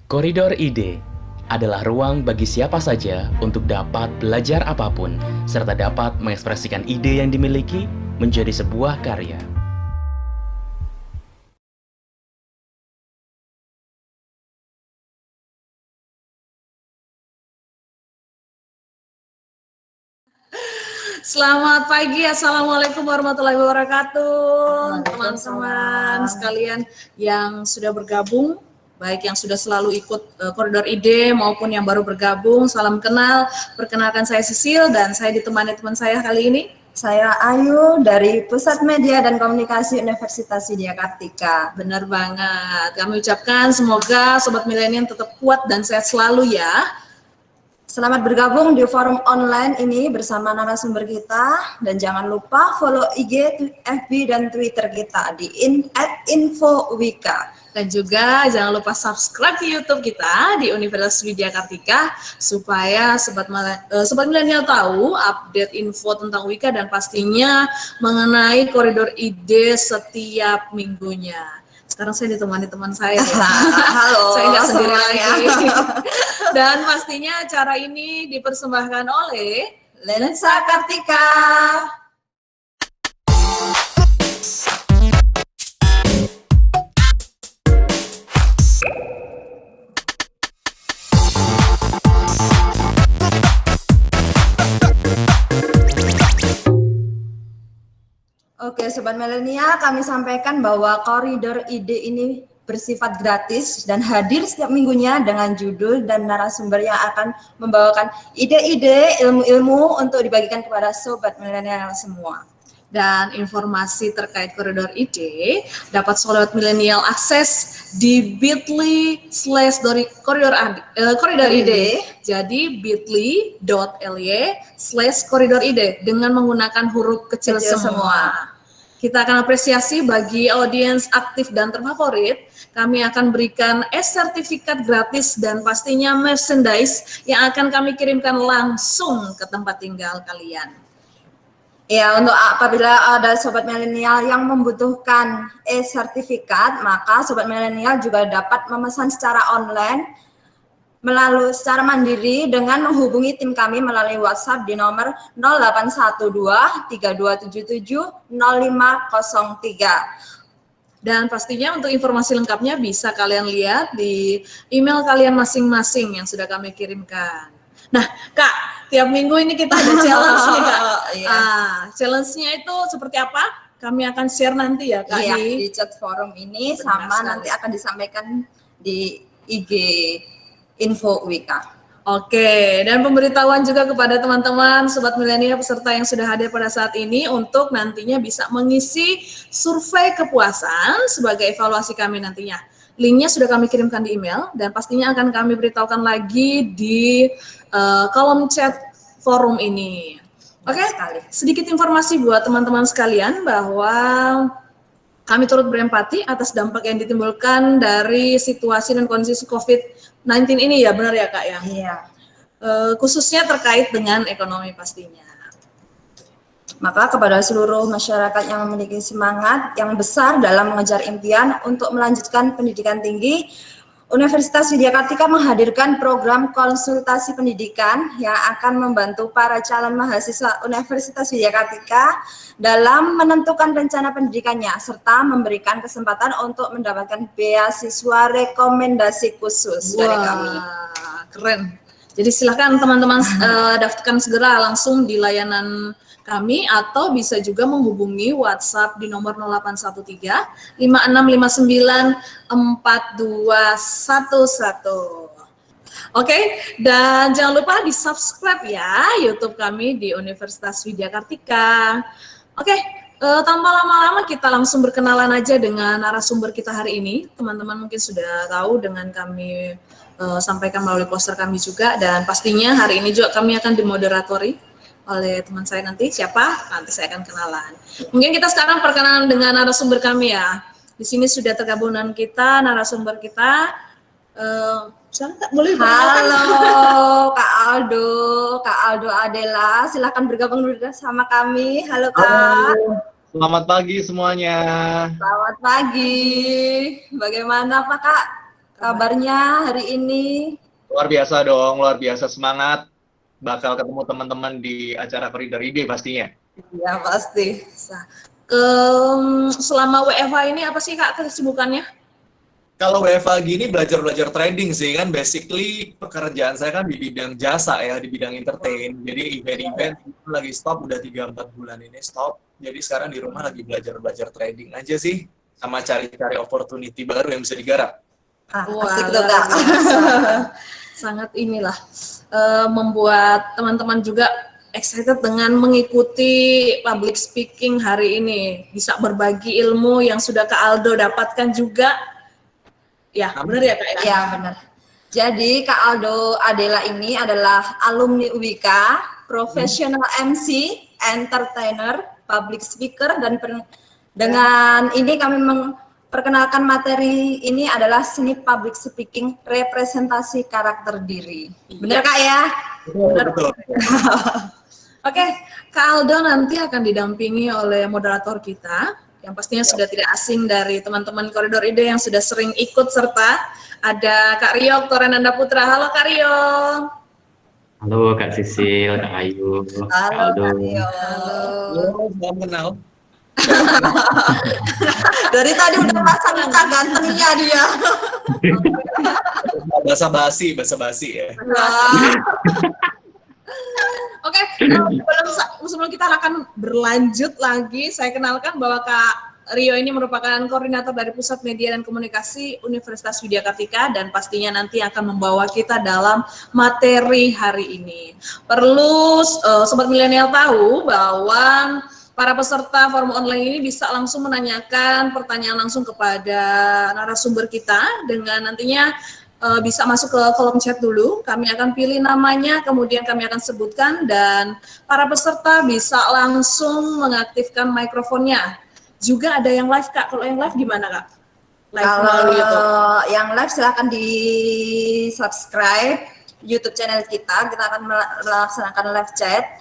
Koridor Ide adalah ruang bagi siapa saja untuk dapat belajar apapun, serta dapat mengekspresikan ide yang dimiliki menjadi sebuah karya. Selamat pagi, Assalamualaikum warahmatullahi wabarakatuh. Teman-teman sekalian yang sudah bergabung, baik yang sudah selalu ikut Koridor Ide maupun yang baru bergabung, salam kenal. Perkenalkan saya Sisil dan saya ditemani teman saya kali ini. Saya Ayu dari Pusat Media dan Komunikasi Universitas Widya Kartika. Benar banget. Kami ucapkan semoga Sobat Milenial tetap kuat dan sehat selalu ya. Selamat bergabung di forum online ini bersama narasumber kita, dan jangan lupa follow IG, FB, dan Twitter kita di @infowika. Dan juga jangan lupa subscribe di YouTube kita di Universitas Widya Kartika supaya sobat milenial tahu update info tentang Wika dan pastinya mengenai koridor ide setiap minggunya. Sekarang saya ditemani teman saya. Halo, saya nggak sendiri lagi. Ya. Dan pastinya acara ini dipersembahkan oleh Lensa Kartika. Oke, Sobat Milenial, kami sampaikan bahwa Koridor Ide ini bersifat gratis dan hadir setiap minggunya dengan judul dan narasumber yang akan membawakan ide-ide, ilmu-ilmu untuk dibagikan kepada Sobat Milenial semua. Dan informasi terkait Koridor Ide dapat Sobat Milenial akses di bit.ly/koridor ide. Jadi bit.ly/koridor ide dengan menggunakan huruf kecil semua. Kita akan apresiasi bagi audiens aktif dan terfavorit. Kami akan berikan sertifikat gratis dan pastinya merchandise yang akan kami kirimkan langsung ke tempat tinggal kalian. Ya, untuk apabila ada Sobat Milenial yang membutuhkan sertifikat, maka Sobat Milenial juga dapat memesan secara online melalui secara mandiri dengan menghubungi tim kami melalui WhatsApp di nomor 0812-3277-0503. Dan pastinya untuk informasi lengkapnya bisa kalian lihat di email kalian masing-masing yang sudah kami kirimkan. Nah, Kak, tiap minggu ini kita ada challenge nih, Kak. Iya. Challenge-nya itu seperti apa? Kami akan share nanti ya, Kak. Iya, di chat forum ini. Benar sama sekali. Nanti akan disampaikan di IG Info Wika. Oke, dan pemberitahuan juga kepada teman-teman Sobat Milenial peserta yang sudah hadir pada saat ini untuk nantinya bisa mengisi survei kepuasan sebagai evaluasi kami nantinya. Linknya sudah kami kirimkan di email dan pastinya akan kami beritahukan lagi di kolom chat forum ini. Oke, sedikit informasi buat teman-teman sekalian bahwa kami turut berempati atas dampak yang ditimbulkan dari situasi dan kondisi COVID-19 ini ya, benar ya Kak ya? Iya. Khususnya terkait dengan ekonomi pastinya. Maka kepada seluruh masyarakat yang memiliki semangat yang besar dalam mengejar impian untuk melanjutkan pendidikan tinggi, Universitas Widya Kartika menghadirkan program konsultasi pendidikan yang akan membantu para calon mahasiswa Universitas Widya Kartika dalam menentukan rencana pendidikannya serta memberikan kesempatan untuk mendapatkan beasiswa rekomendasi khusus dari kami. Keren. Jadi silakan teman-teman daftarkan segera langsung di layanan kami atau bisa juga menghubungi WhatsApp di nomor 0813 5659 4211. Oke, dan jangan lupa di-subscribe ya YouTube kami di Universitas Widya Kartika. Oke, tanpa lama-lama kita langsung berkenalan aja dengan narasumber kita hari ini. Teman-teman mungkin sudah tahu dengan kami sampaikan melalui poster kami juga, dan pastinya hari ini juga kami akan dimoderatori oleh teman saya nanti. Siapa? Nanti saya akan kenalan. Mungkin kita sekarang perkenalan dengan narasumber kami ya. Di sini sudah tergabung dengan kita narasumber kita. Boleh Halo Kak Aldo Adela, silakan bergabung bersama kami. Halo Kak. Halo. Selamat pagi semuanya. Selamat pagi. Bagaimana Pak Kak kabarnya hari ini? Luar biasa dong, luar biasa semangat. Bakal ketemu teman-teman di acara Koridor Ide pastinya. Ya pasti. Selama WFH ini apa sih Kak kesibukannya? Kalau WFH gini belajar trading sih kan, basically pekerjaan saya kan di bidang jasa ya, di bidang entertain. Jadi event-event lagi stop, udah 3-4 bulan ini stop. Jadi sekarang di rumah lagi belajar trading aja sih, sama cari-cari opportunity baru yang bisa digarap. Asik tuh Kak. Sangat inilah membuat teman-teman juga excited dengan mengikuti public speaking hari ini. Bisa berbagi ilmu yang sudah Kak Aldo dapatkan juga. Ya, benar ya Kak? Ya, benar. Jadi Kak Aldo Adela ini adalah alumni UWK, professional MC, entertainer, public speaker, dan dengan ini kami memperkenalkan materi ini adalah seni public speaking, representasi karakter diri. Benar Kak ya? Benar. Oke, Kak Aldo nanti akan didampingi oleh moderator kita, yang pastinya sudah tidak asing dari teman-teman Koridor Ide yang sudah sering ikut serta. Ada Kak Rio Torenanda Putra. Halo Kak Rio. Halo Kak Sisil, Kak Ayu, Kak Aldo. Kak Rio. Halo, salam kenal. Dari tadi udah pasang muka gantengnya dia. Basa-basi ya. Oke, sebelum kita akan berlanjut lagi, saya kenalkan bahwa Kak Rio ini merupakan koordinator dari Pusat Media dan Komunikasi Universitas Widya Kartika dan pastinya nanti akan membawa kita dalam materi hari ini. Perlu Sobat Milenial tahu bahwa para peserta forum online ini bisa langsung menanyakan pertanyaan langsung kepada narasumber kita dengan nantinya bisa masuk ke kolom chat dulu, kami akan pilih namanya, kemudian kami akan sebutkan, dan para peserta bisa langsung mengaktifkan mikrofonnya. Juga ada yang live Kak, kalau yang live gimana Kak? Live melalui YouTube. Yang live silahkan di subscribe YouTube channel kita akan melaksanakan live chat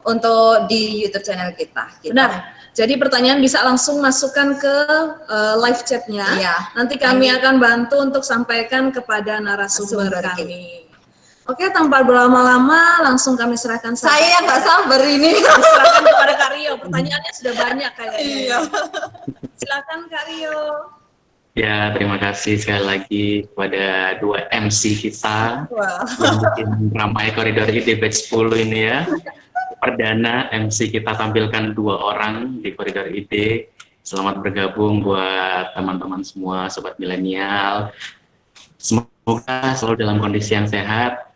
untuk di YouTube channel kita. Benar. Jadi pertanyaan bisa langsung masukkan ke live chatnya. Iya. Nanti kami akan bantu untuk sampaikan kepada narasumber kami. Oke, tanpa berlama-lama langsung kami serahkan. Saya nggak sabar ini. Serahkan kepada Kak Rio. Pertanyaannya sudah banyak kayaknya. Iya. Silakan Kak Rio. Ya, terima kasih sekali lagi kepada dua MC kita yang bikin ramai Koridor Ide batch 10 ini ya. Perdana MC kita tampilkan 2 orang di Koridor Ide. Selamat bergabung buat teman-teman semua, Sobat Milenial. Semoga selalu dalam kondisi yang sehat,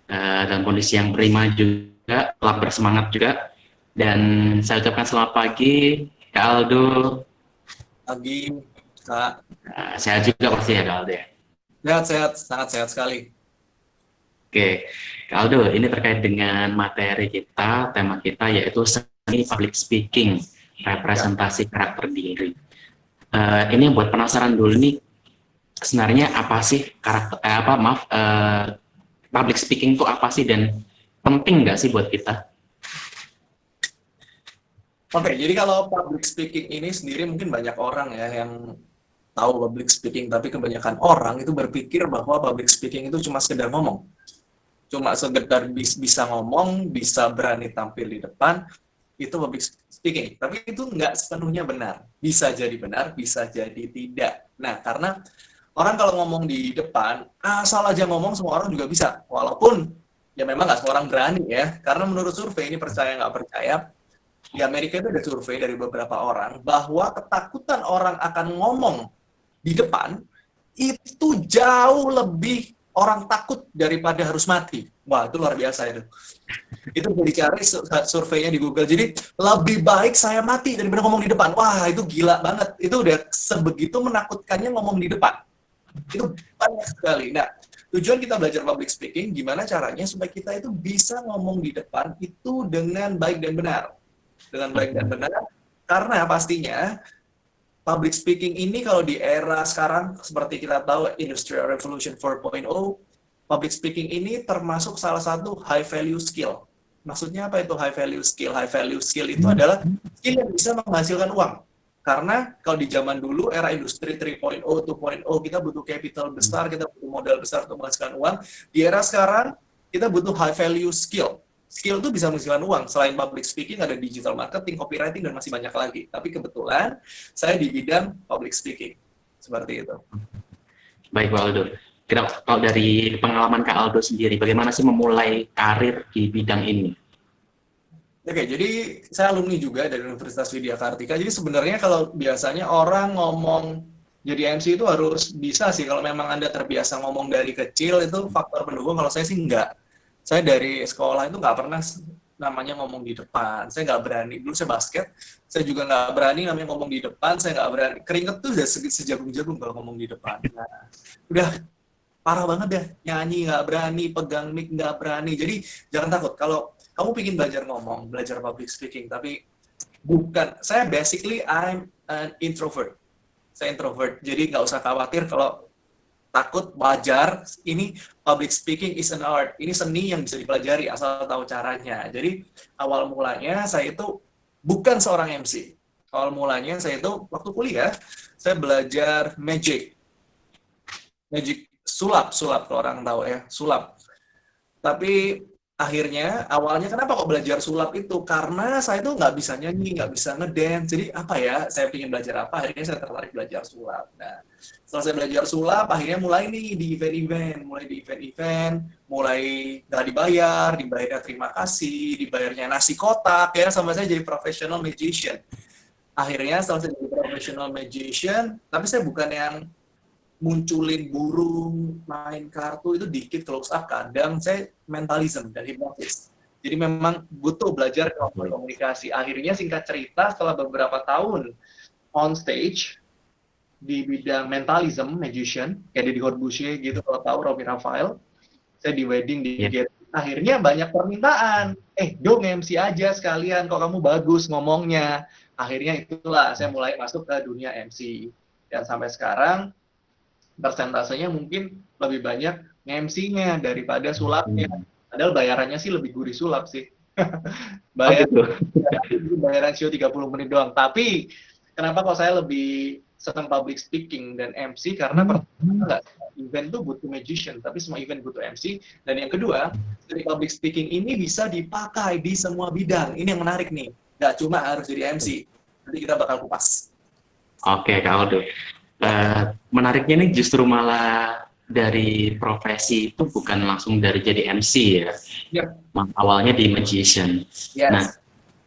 dalam kondisi yang prima juga, tetap bersemangat juga. Dan saya ucapkan selamat pagi, Kak Aldo. Pagi, Kak. Sehat juga pasti ya Kak Aldo ya? Sehat, sangat sehat sekali. Oke, Kak Aldo, ini terkait dengan materi kita, tema kita yaitu seni public speaking, representasi karakter diri. Ini yang buat penasaran dulu nih, sebenarnya apa sih public speaking itu apa sih dan penting nggak sih buat kita? Oke, jadi kalau public speaking ini sendiri mungkin banyak orang ya yang tahu public speaking, tapi kebanyakan orang itu berpikir bahwa public speaking itu cuma sekedar ngomong. Cuma sekedar bisa ngomong, bisa berani tampil di depan, itu public speaking. Tapi itu nggak sepenuhnya benar. Bisa jadi benar, bisa jadi tidak. Nah, karena orang kalau ngomong di depan, asal aja ngomong semua orang juga bisa. Walaupun ya memang nggak semua orang berani ya. Karena menurut survei, ini percaya nggak percaya, di Amerika itu ada survei dari beberapa orang, bahwa ketakutan orang akan ngomong di depan, itu jauh lebih orang takut daripada harus mati. Wah, itu luar biasa itu. Itu bisa dicari surveinya di Google. Jadi, lebih baik saya mati daripada ngomong di depan. Wah, itu gila banget. Itu udah sebegitu menakutkannya ngomong di depan. Itu banyak sekali. Nah, tujuan kita belajar public speaking, gimana caranya supaya kita itu bisa ngomong di depan itu dengan baik dan benar. Dengan baik dan benar, karena pastinya public speaking ini kalau di era sekarang, seperti kita tahu, Industrial Revolution 4.0, public speaking ini termasuk salah satu high value skill. Maksudnya apa itu high value skill? High value skill itu adalah skill yang bisa menghasilkan uang. Karena kalau di zaman dulu era industri 3.0, 2.0, kita butuh capital besar, kita butuh modal besar untuk menghasilkan uang. Di era sekarang kita butuh high value skill. Skill itu bisa menghasilkan uang. Selain public speaking, ada digital marketing, copywriting, dan masih banyak lagi. Tapi kebetulan saya di bidang public speaking. Seperti itu. Baik, Pak Aldo. Kalau dari pengalaman Kak Aldo sendiri, bagaimana sih memulai karir di bidang ini? Oke, jadi saya alumni juga dari Universitas Widya Kartika. Jadi sebenarnya kalau biasanya orang ngomong jadi MC itu harus bisa sih. Kalau memang Anda terbiasa ngomong dari kecil, itu faktor pendukung. Kalau saya sih enggak. Saya dari sekolah itu nggak pernah namanya ngomong di depan. Saya nggak berani. Dulu saya basket, saya juga nggak berani namanya ngomong di depan. Saya nggak berani. Keringet tuh udah sejagung-jagung kalau ngomong di depan. Nah, udah parah banget deh. Nyanyi nggak berani, pegang mic nggak berani. Jadi jangan takut. Kalau kamu pengen belajar ngomong, belajar public speaking, tapi bukan. Saya basically I'm an introvert. Saya introvert. Jadi nggak usah khawatir kalau takut, wajar. Ini public speaking is an art. Ini seni yang bisa dipelajari asal tahu caranya. Jadi awal mulanya saya itu bukan seorang MC. Awal mulanya saya itu waktu kuliah saya belajar magic sulap kalau orang tahu ya, sulap. Tapi akhirnya awalnya kenapa kok belajar sulap itu? Karena saya tuh nggak bisa nyanyi, nggak bisa ngedance. Jadi apa ya? Saya ingin belajar apa? Akhirnya saya tertarik belajar sulap. Nah, setelah saya belajar sulap, akhirnya mulai nih di event-event, mulai nggak dibayarnya terima kasih, dibayarnya nasi kotak ya, sampai saya jadi professional magician. Akhirnya setelah saya jadi professional magician, tapi saya bukan yang munculin burung, main kartu itu dikit close up, kadang saya mentalism dan hipnotis. Jadi memang butuh belajar komunikasi. Akhirnya singkat cerita setelah beberapa tahun on stage di bidang mentalism, magician, kayak Deddy Corbuzier gitu, kalau tahu Romy Raphael, saya di wedding di Get. Akhirnya banyak permintaan, dong MC aja sekalian, kok kamu bagus ngomongnya. Akhirnya itulah saya mulai masuk ke dunia MC. Dan sampai sekarang persentasenya mungkin lebih banyak MC-nya daripada sulapnya. Padahal bayarannya sih lebih gurih sulap sih. Bayaran show 30 menit doang. Tapi kenapa kok saya lebih senang public speaking dan MC? Karena pertama, event tuh butuh magician, tapi semua event butuh MC. Dan yang kedua, dari public speaking ini bisa dipakai di semua bidang. Ini yang menarik nih. Nggak cuma harus jadi MC. Nanti kita bakal kupas. Oke, Kak Aldo. Menariknya nih justru malah dari profesi itu bukan langsung dari jadi MC ya. Yep. Awalnya di magician. Yes. Nah,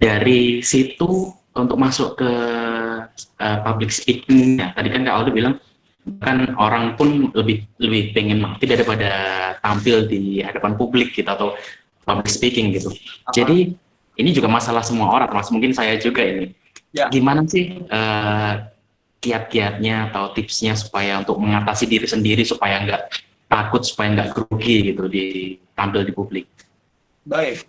dari situ untuk masuk ke public speaking, ya, tadi kan Kak Aldo bilang kan orang pun lebih pengen mati daripada tampil di hadapan publik gitu atau public speaking gitu. Jadi ini juga masalah semua orang, termasuk mungkin saya juga ini. Yeah. Gimana sih kiat-kiatnya atau tipsnya supaya untuk mengatasi diri sendiri supaya nggak takut, supaya nggak grogi gitu tampil di publik? Baik,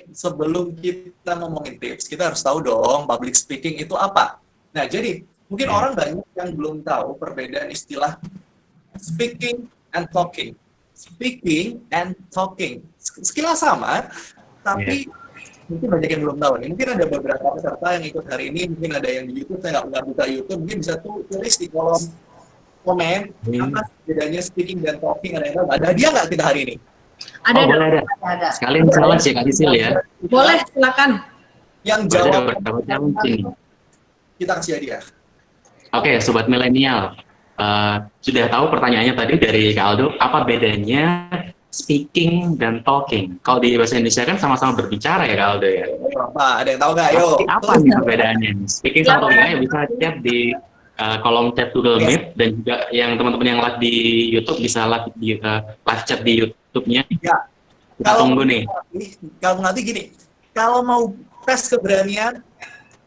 sebelum kita ngomongin tips, kita harus tahu dong public speaking itu apa. Nah, jadi mungkin orang banyak yang belum tahu perbedaan istilah speaking and talking. Speaking and talking. Sekilas sama, tapi mungkin banyak yang belum tahu nih. Mungkin ada beberapa peserta yang ikut hari ini, mungkin ada yang di YouTube, saya nggak buka YouTube, mungkin bisa tulis di kolom komen apa bedanya speaking dan talking. Ada yang tahu? Ada hadiah nggak kita hari ini? Ada. Ada. Sekalian challenge ya Kak Sisil ya. Boleh, silakan. Yang jawab kita kasih hadiah. Oke, sobat milenial, sudah tahu pertanyaannya tadi dari Kak Aldo, apa bedanya speaking dan talking? Kalau di bahasa Indonesia kan sama-sama berbicara ya Kak Aldo ya. Ada yang tahu nggak? Ayo. Apa nih perbedaannya? Speaking sama talking, ayo bisa chat di kolom chat Google Meet, dan juga yang teman-teman yang live di YouTube bisa live chat di YouTube-nya. Ya. Kita tunggu nih. Kalau nanti gini, kalau mau tes keberanian,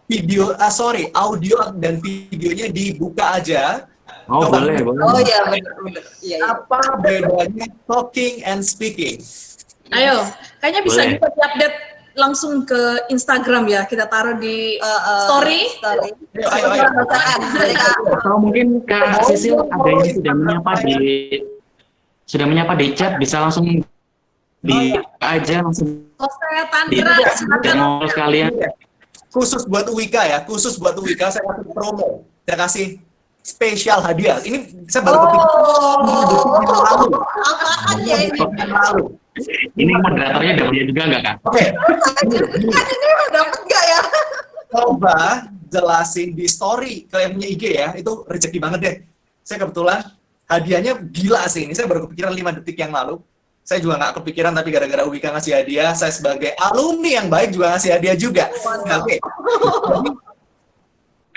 audio dan videonya dibuka aja. Oh, boleh. Oh iya, benar. Iya. Apa bedanya talking and speaking? Ayo, kayaknya bisa juga di-update langsung ke Instagram ya, kita taruh di story. Ayo. Atau mungkin Kak Sisil ada yang sudah menyapa di chat, bisa langsung di aja langsung. Tandra, silakan. Sekalian. khusus buat Uwika ya, khusus buat Uwika saya kasih promo, saya kasih spesial hadiah. Ini saya baru kepikiran yang lalu. Apaan ya ini? Ini moderatornya dapat juga nggak, Kak? Oke. Ini dapat nggak ya? Coba jelasin di story kalian punya IG ya, itu rezeki banget deh. Saya kebetulan hadiahnya gila sih, ini saya baru kepikiran 5 detik yang lalu. Saya juga nggak kepikiran, tapi gara-gara Uwika ngasih hadiah, saya sebagai alumni yang baik juga ngasih hadiah juga. Nah, oke.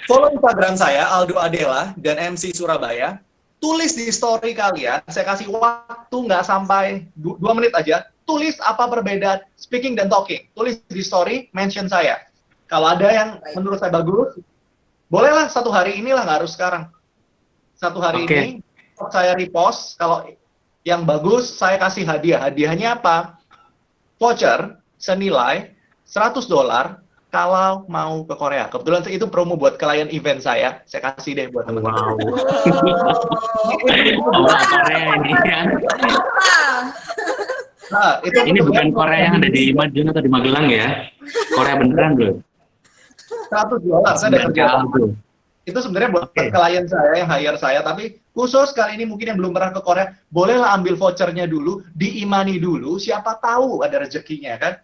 Follow Instagram saya, Aldo Adela, dan MC Surabaya. Tulis di story kalian, saya kasih waktu nggak sampai 2 menit aja. Tulis apa perbedaan speaking dan talking. Tulis di story, mention saya. Kalau ada yang menurut saya bagus, bolehlah 1 hari inilah, nggak harus sekarang. 1 hari ini, saya repost. Kalau yang bagus, saya kasih hadiah. Hadiahnya apa? Voucher senilai $100 kalau mau ke Korea. Kebetulan itu promo buat klien event saya kasih deh buat teman-teman. Wow. Korea ini kan. Nah, ini bukan Korea yang ada di Madiun atau di Magelang ya. Korea beneran loh. $100 saya udah kerja. Itu sebenarnya buat klien saya yang hire saya, tapi khusus kali ini mungkin yang belum pernah ke Korea, bolehlah ambil vouchernya dulu, diimani dulu, siapa tahu ada rezekinya kan.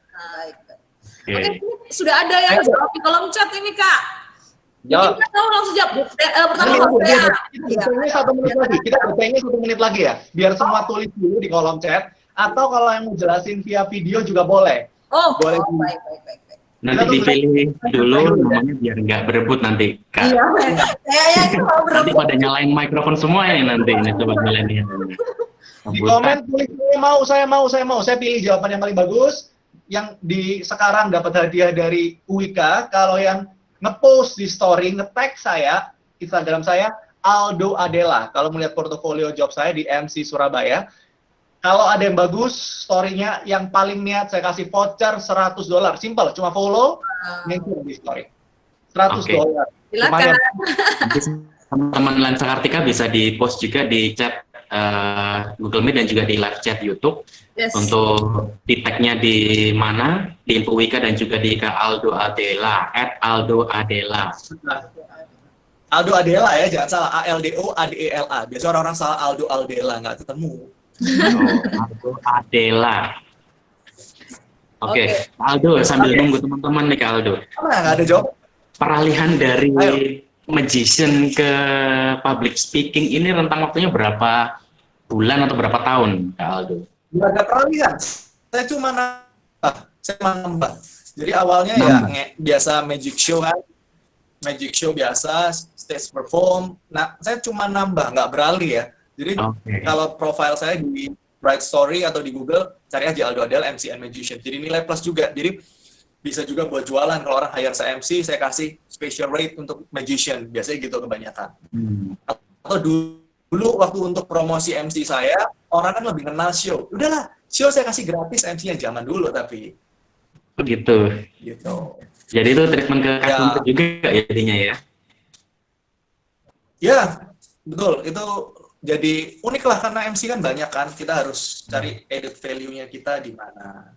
Oke, sudah ada yang jawab di kolom chat ini, Kak. Ya. Kita tahu langsung jawab. Pertama Kita 1 menit lagi. Kita bertanya 1 menit lagi ya. Biar semua tulis dulu di kolom chat. Atau kalau yang mau jelasin via video juga boleh. Boleh. Baik. Nanti dipilih dulu namanya biar nggak berebut nanti, Kak. Iya, kayaknya itu mau Nanti pada nyalain mikrofon semua ini nanti ini sobat milenial. Di komen tulis saya mau. Saya pilih jawaban yang paling bagus. Yang di sekarang dapat hadiah dari Uwika. Kalau yang ngepost di story, nge-tag saya, Instagram saya, Aldo Adela. Kalau melihat portofolio job saya di MC Surabaya. Kalau ada yang bagus, story-nya yang paling niat, saya kasih voucher $100. Simple, cuma follow, mention di story. $100. Silakan. Teman-teman Lensa Kartika bisa di-post juga di chat Google Meet dan juga di live chat YouTube. Untuk di tag-nya di mana, di info Wika dan juga di Aldo Adela, @aldoadela. Aldo Adela ya, jangan salah, ALDO ADELA. Biasanya orang-orang salah Aldo Aldela, nggak ketemu. Aldo Adela. Oke. Aldo, sambil nunggu teman-teman nih Kak Aldo. Nggak ada jawab. Peralihan dari magician ke public speaking ini rentang waktunya berapa bulan atau berapa tahun, Kak Aldo? Nggak ada peralihan. Saya cuma nambah. Jadi awalnya ya biasa magic show kan. Magic show biasa, stage perform. Nah, saya cuma nambah, nggak beralih ya. Jadi kalau profile saya di Bright Story atau di Google, cari aja Aldo Adela MC and Magician. Jadi nilai plus juga. Jadi bisa juga buat jualan. Kalau orang hire saya MC, saya kasih special rate untuk Magician. Biasanya gitu kebanyakan. Atau dulu waktu untuk promosi MC saya, orang kan lebih kenal show. Udahlah, show saya kasih gratis MC-nya zaman dulu tapi. Gitu. Jadi itu treatment ke customer juga ya jadinya ya? Ya, betul. Itu jadi unik lah karena MC kan banyak kan, kita harus cari added value-nya kita di mana.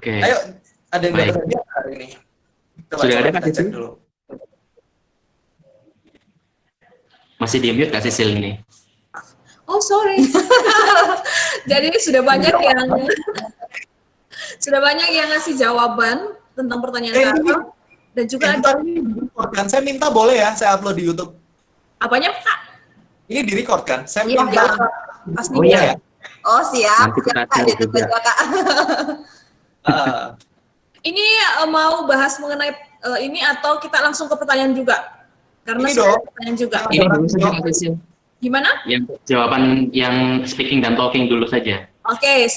Ayo, ada yang dapat hadiah hari ini? Sudah ada kita cek dulu. Masih di mute Kak Sisil ini? Oh sorry. Jadi sudah banyak yang ngasih jawaban tentang pertanyaan Kakak dan juga ada. Saya minta boleh ya, saya upload di YouTube. Apanya Kak? Ini di-record kan? Saya minta. Pasti ya. Oh siap. Ini mau bahas mengenai ini atau kita langsung ke pertanyaan juga? Karena pertanyaan juga. Ini dulu saja Kak Sisil. Gimana? Yang jawaban yang speaking dan talking dulu saja. Oke,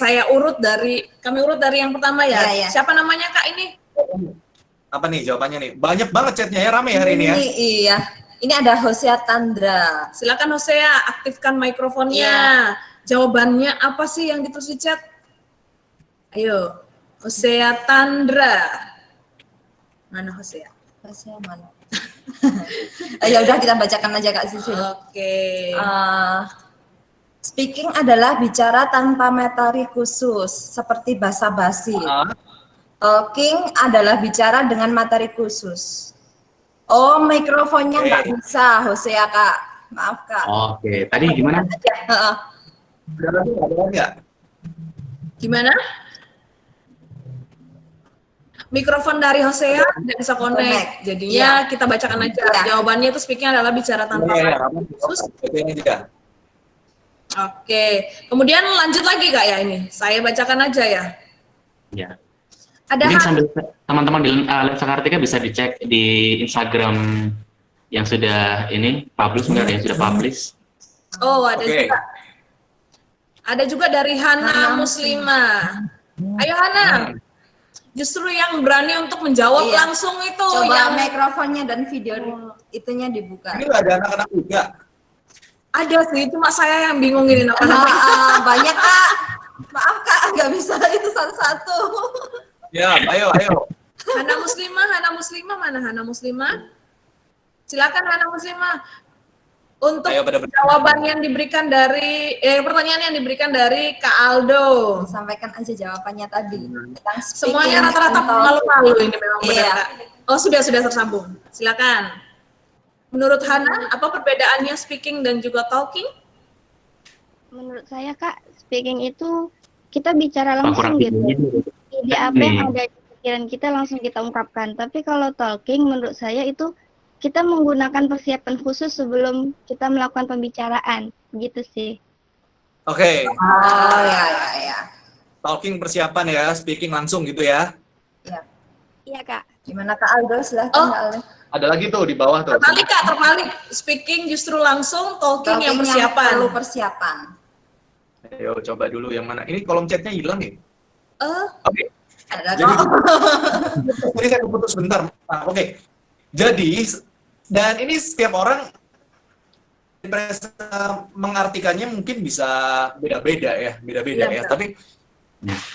kami urut dari yang pertama ya. Siapa namanya Kak ini? Apa nih jawabannya nih? Banyak banget chatnya ya, rame hari ini ya. Iya. Ini ada Hosea Tandra. Silakan Hosea, aktifkan mikrofonnya. Jawabannya apa sih yang ditulis di chat? Ayo, Hosea Tandra. Mana Hosea? Hosea mana? Ya udah kita bacakan aja Kak Sisil. Oke. Speaking adalah bicara tanpa materi khusus, seperti basa-basi. Talking adalah bicara dengan materi khusus. Oh, mikrofonnya nggak bisa, Hosea Kak. Maaf Kak. Oke, tadi gimana? Gimana? Mikrofon dari Hosea tidak bisa connect. Jadinya kita bacakan aja. Jawabannya itu speaking adalah bicara tanpa khusus. Oke. Kemudian lanjut lagi Kak ya ini. Saya bacakan aja ya. Ya. Ada mungkin sambil teman-teman di Lensa Kartika bisa dicek di Instagram yang sudah ini publish, mungkin ada yang sudah publish. Oh, ada juga. Ada juga dari Hana Muslimah. Ayo Hana. Justru yang berani untuk menjawab langsung itu. Coba mikrofonnya dan video itunya dibuka. Ini ada anak-anak juga. Ada sih, cuma saya yang bingung ini. Banyak Kak. Maaf Kak, nggak bisa itu satu-satu. Ya, ayo. Hana Muslimah mana Hana Muslimah? Silakan Hana Muslimah. Untuk jawaban yang diberikan dari pertanyaan yang diberikan dari Kak Aldo. Sampaikan aja jawabannya tadi. Semuanya rata-rata malu-malu ini memang benar Kak. Oh, sudah tersambung. Silakan. Menurut Hana, apa perbedaannya speaking dan juga talking? Menurut saya Kak, speaking itu kita bicara langsung gitu. Ide apa yang ada di pikiran kita langsung kita ungkapkan. Tapi kalau talking menurut saya itu kita menggunakan persiapan khusus sebelum kita melakukan pembicaraan, gitu sih. Oke. Oh ya. Talking persiapan ya, speaking langsung gitu ya. Iya Kak. Gimana Kak Aldo? Silahkan Kak Aldo. Ada lagi tuh di bawah tuh. Terbalik. Speaking justru langsung, talking yang persiapan. Perlu persiapan. Ayo coba dulu yang mana. Ini kolom chatnya hilang nih. Oke. Ada Jadi, ini saya putus sebentar. Oke. Jadi, dan ini setiap orang mengartikannya mungkin bisa beda-beda ya. Tapi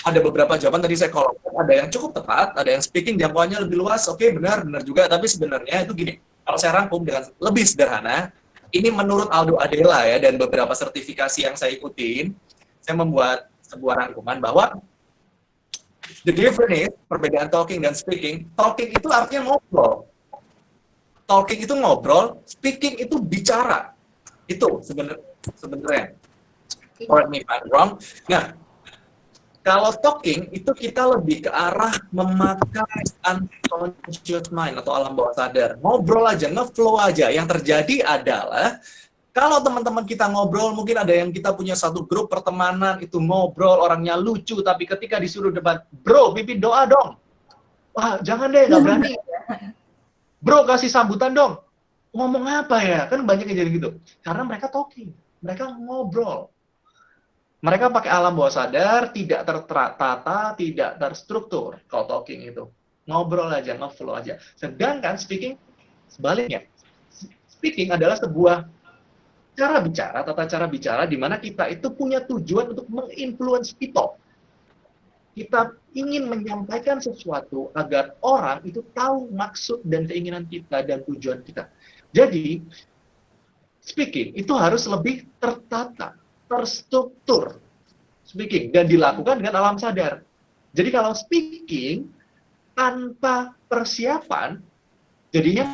ada beberapa jawaban tadi saya kolomkan, ada yang cukup tepat, ada yang speaking jangkauannya lebih luas. Oke, benar juga. Tapi sebenarnya itu gini, kalau saya rangkum dengan lebih sederhana, ini menurut Aldo Adela ya, dan beberapa sertifikasi yang saya ikutin, saya membuat sebuah rangkuman bahwa the difference, perbedaan talking dan speaking, talking itu artinya ngobrol. Talking itu ngobrol, speaking itu bicara. Itu sebenarnya. Correct me if I'm wrong. Nah, kalau talking itu kita lebih ke arah memakai unconscious mind atau alam bawah sadar. Ngobrol aja, ngeflow aja. Yang terjadi adalah kalau teman-teman kita ngobrol, mungkin ada yang kita punya satu grup pertemanan, itu ngobrol, orangnya lucu, tapi ketika disuruh debat, bro, pimpin doa dong. Wah, jangan deh, nggak berani. Bro, kasih sambutan dong. Ngomong apa ya? Kan banyak yang jadi gitu. Karena mereka talking, mereka ngobrol. Mereka pakai alam bawah sadar, tidak tertata, tidak terstruktur kalau talking itu. Ngobrol aja, ngeflow aja. Sedangkan speaking, sebaliknya. Speaking adalah sebuah tata cara bicara di mana kita itu punya tujuan untuk menginfluence people. Kita ingin menyampaikan sesuatu agar orang itu tahu maksud dan keinginan kita dan tujuan kita. Jadi, speaking itu harus lebih tertata, terstruktur. Speaking, dan dilakukan dengan alam sadar. Jadi kalau speaking tanpa persiapan, jadinya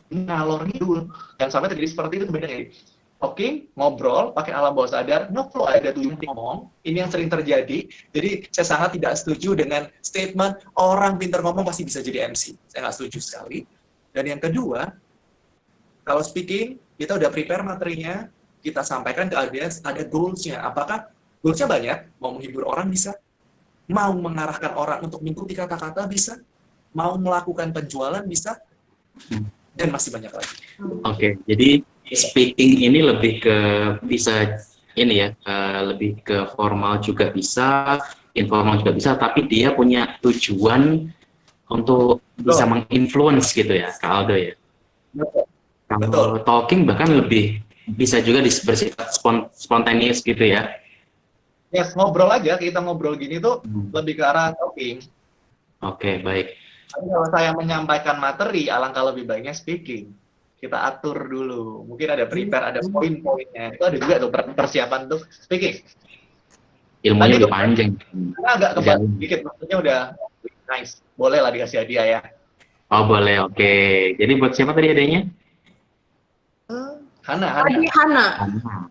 ngalor ngidul. Yang sampai terjadi seperti itu sebenarnya. Talking, ngobrol, pakai alam bawah sadar, ngeflow ada tujuan ngomong. Ini yang sering terjadi. Jadi saya sangat tidak setuju dengan statement orang pintar ngomong pasti bisa jadi MC. Saya nggak setuju sekali. Dan yang kedua, kalau speaking, kita udah prepare materinya, kita sampaikan ke audiens, ada goals-nya. Apakah goals-nya banyak? Mau menghibur orang bisa? Mau mengarahkan orang untuk mengikuti kata-kata bisa? Mau melakukan penjualan bisa? Dan masih banyak lagi. Oke, jadi speaking ini lebih ke bisa ini ya, lebih ke formal juga bisa, informal juga bisa, tapi dia punya tujuan untuk bisa menginfluence gitu ya, Kak Aldo ya. Kalau talking bahkan lebih bisa juga bersifat spontaneous gitu ya. Yes, ngobrol aja, kita ngobrol gini tuh lebih ke arah talking. Oke, baik. Tapi kalau saya menyampaikan materi, alangkah lebih baiknya speaking. Kita atur dulu. Mungkin ada prepare, ada poin-poinnya. Itu ada juga tuh persiapan untuk speaking. ilmunya lebih panjang. Agak kebal dikit, maksudnya udah nice. Boleh lah dikasih hadiah ya. Oh boleh, oke. Jadi buat siapa tadi adanya? Hana.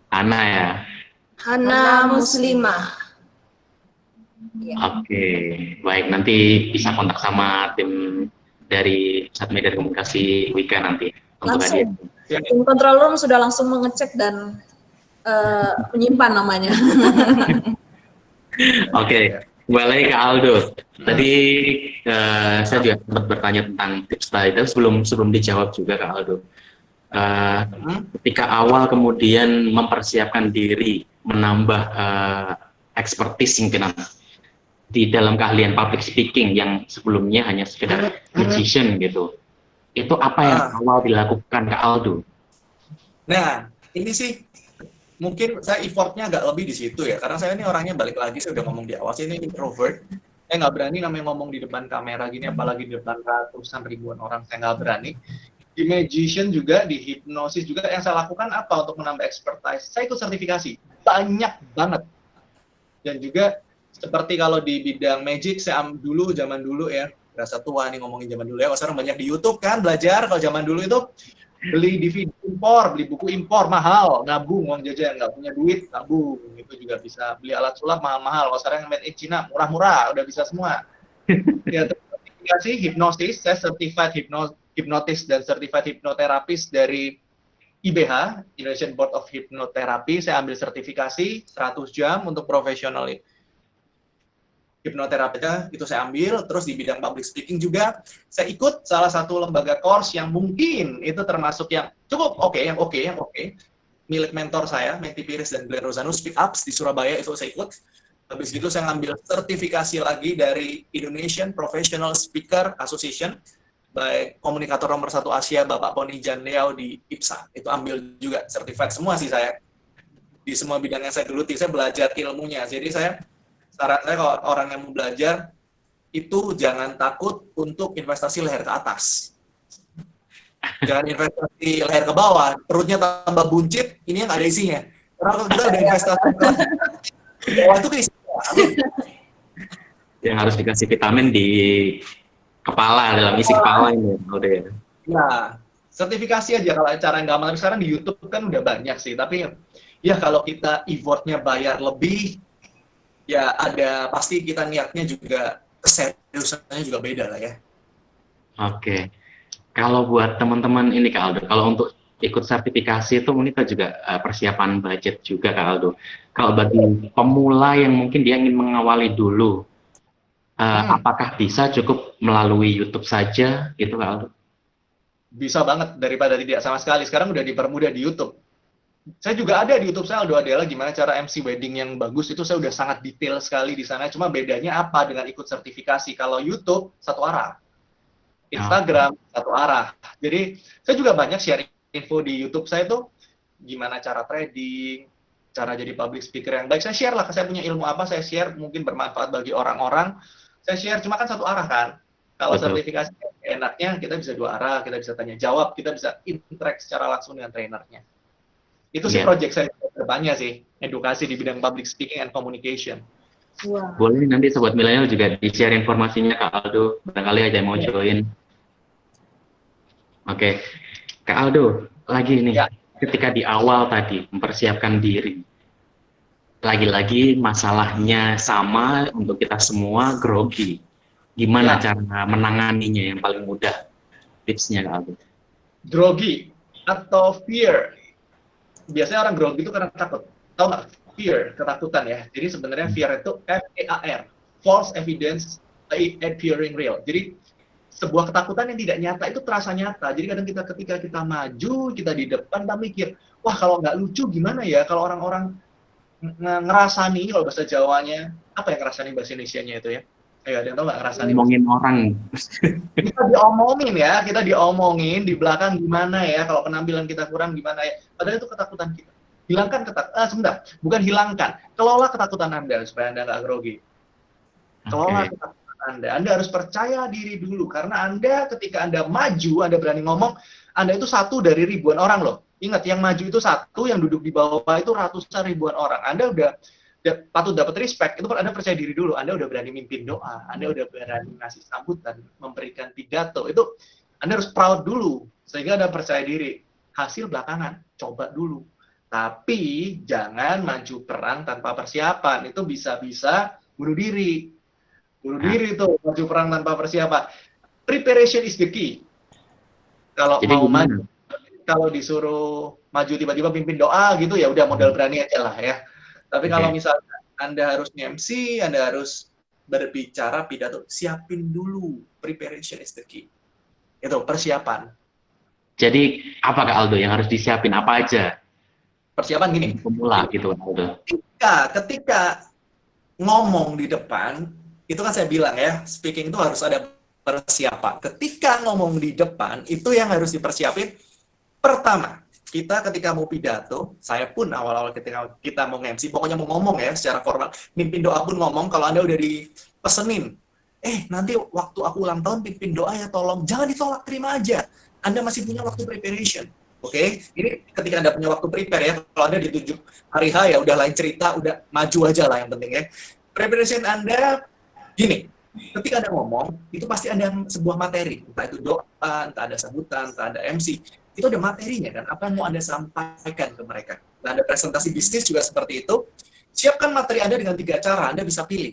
Hana ya. Hana Muslimah. Oke, baik. Nanti bisa kontak sama tim dari Pusat Media dan Komunikasi Wika nanti. Langsung. Tim control room sudah langsung mengecek dan menyimpan namanya. Oke, kembali ke Aldo. Tadi saya juga sempat bertanya tentang tips tadi, tapi sebelum dijawab juga ke Aldo. Ketika awal kemudian mempersiapkan diri, menambah expertise mungkin di dalam keahlian public speaking yang sebelumnya hanya sekedar magician gitu. Itu apa yang awal dilakukan ke Aldo? Nah, ini sih mungkin saya effortnya agak lebih di situ ya, karena saya ini orangnya balik lagi, saya udah ngomong di awal, saya ini introvert. Saya nggak berani namanya ngomong di depan kamera gini, apalagi di depan ratusan ribuan orang, saya nggak berani. Di magician juga, di hipnosis juga, yang saya lakukan apa untuk menambah expertise? Saya ikut sertifikasi, banyak banget. Dan juga seperti kalau di bidang magic, saya zaman dulu ya, berasa tua nih ngomongin zaman dulu ya, sekarang banyak di YouTube kan belajar. Kalau zaman dulu itu beli DVD impor, beli buku impor mahal, nabung uang jajan, nggak punya duit nabung, itu juga bisa. Beli alat sulap mahal-mahal, kalau sekarang made in China murah-murah, udah bisa semua. Ya, sertifikasi hipnosis, saya certified hypnotist dan certified hypnotherapist dari IBH, Indonesian Board of Hypnotherapy. Saya ambil sertifikasi 100 jam untuk profesional hipnoterapinya, itu saya ambil. Terus di bidang public speaking juga saya ikut salah satu lembaga course yang mungkin itu termasuk yang cukup oke, milik mentor saya, Menti Piris dan Glenn Rosano, Speak Ups di Surabaya, itu saya ikut. Habis itu saya ngambil sertifikasi lagi dari Indonesian Professional Speaker Association, baik komunikator nomor 1 Asia Bapak Poni Jan Liao di IPSA, itu ambil juga certified semua sih saya. Di semua bidang yang saya geluti, saya belajar ilmunya. Jadi saran saya kalau orang yang mau belajar, itu jangan takut untuk investasi leher ke atas. Jangan investasi leher ke bawah, perutnya tambah buncit, ini yang ada isinya. Karena kalau kita udah investasi ke bawah itu keisinya. Yang harus dikasih vitamin di kepala, dalam isi kepala ini. Ya, sertifikasi aja kalau cara yang gampang. Sekarang di YouTube kan udah banyak sih, tapi ya kalau kita effortnya bayar lebih, ya ada pasti kita niatnya juga, keseriusannya juga beda lah ya. Oke. Kalau buat teman-teman ini Kak Aldo, kalau untuk ikut sertifikasi itu mungkin kita juga persiapan budget juga Kak Aldo. Kalau bagi pemula yang mungkin dia ingin mengawali dulu, apakah bisa cukup melalui YouTube saja gitu Kak Aldo? Bisa banget, daripada tidak sama sekali. Sekarang udah dipermudah di YouTube. Saya juga ada di YouTube, saya adalah gimana cara MC wedding yang bagus, itu saya udah sangat detail sekali di sana. Cuma bedanya apa dengan ikut sertifikasi? Kalau YouTube satu arah, Instagram satu arah. Jadi saya juga banyak share info di YouTube saya tuh, gimana cara trading, cara jadi public speaker yang baik. Saya share lah, saya punya ilmu apa, saya share, mungkin bermanfaat bagi orang-orang. Saya share, cuma kan satu arah kan. Kalau sertifikasi enaknya kita bisa dua arah, kita bisa tanya jawab, kita bisa interact secara langsung dengan trainernya. Itu sih project saya kedepannya sih, edukasi di bidang public speaking and communication. Wow. Boleh nanti Sobat Milenial juga di-share informasinya Kak Aldo, barangkali aja yang mau join. Oke, Kak Aldo, lagi nih, ketika di awal tadi mempersiapkan diri, lagi-lagi masalahnya sama untuk kita semua, grogi. Gimana cara menanganinya yang paling mudah? Tipsnya Kak Aldo. Grogi atau fear. Biasanya orang grogi itu karena takut. Tahu nggak? Fear, ketakutan ya. Jadi sebenarnya fear itu F-A-R, false evidence appearing real. Jadi sebuah ketakutan yang tidak nyata itu terasa nyata. Jadi kadang ketika kita maju, kita di depan, kita mikir, wah kalau nggak lucu gimana ya? Kalau orang-orang ngerasani, kalau bahasa Jawanya, apa yang ngerasani bahasa Indonesianya itu ya? Ayo, ada yang tahu nggak ngerasani? Ngomongin orang. Kita diomongin ya, kita diomongin di belakang gimana ya, kalau penampilan kita kurang gimana ya. Padahal itu ketakutan kita. Hilangkan sebentar, bukan hilangkan. Kelola ketakutan Anda supaya Anda nggak grogi. Kelola ketakutan Anda harus percaya diri dulu. Karena Anda ketika Anda maju, Anda berani ngomong, Anda itu satu dari ribuan orang loh. Ingat, yang maju itu satu, yang duduk di bawah itu ratusan ribuan orang. Anda udah patut dapat respect, itu kan Anda percaya diri dulu, Anda udah berani mimpin doa, Anda udah berani ngasih sambutan, memberikan pidato, itu Anda harus proud dulu, sehingga Anda percaya diri. Hasil belakangan, coba dulu. Tapi jangan maju perang tanpa persiapan, itu bisa-bisa bunuh diri. Bunuh diri itu, maju perang tanpa persiapan. Preparation is the key. Kalau Jadi mau gimana? maju, kalau disuruh maju tiba-tiba pimpin doa gitu, ya udah modal berani aja lah ya. Tapi kalau misalnya Anda harus MC, Anda harus berbicara pidato, siapin dulu. Preparation is the key. Itu persiapan. Jadi apa Kak Aldo yang harus disiapin, apa aja? Persiapan gini. Pemula gitu Kak Aldo. Ketika ngomong di depan, itu kan saya bilang ya, speaking itu harus ada persiapan. Ketika ngomong di depan, itu yang harus dipersiapin. Pertama, kita ketika mau pidato, saya pun awal-awal ketika kita mau MC, pokoknya mau ngomong ya secara formal, mimpin doa pun ngomong, kalau Anda udah dipesenin, nanti waktu aku ulang tahun pimpin doa ya tolong, jangan ditolak, terima aja. Anda masih punya waktu preparation, oke? Ini ketika Anda punya waktu prepare ya, kalau Anda ditunjuk hari H ya udah lain cerita, udah maju aja lah yang penting ya. Preparation Anda, gini, ketika Anda ngomong, itu pasti ada sebuah materi, entah itu doa, entah ada sambutan, entah ada MC, itu ada materinya kan, apa yang mau Anda sampaikan ke mereka. Nah, ada presentasi bisnis juga seperti itu, siapkan materi Anda dengan 3 cara, Anda bisa pilih.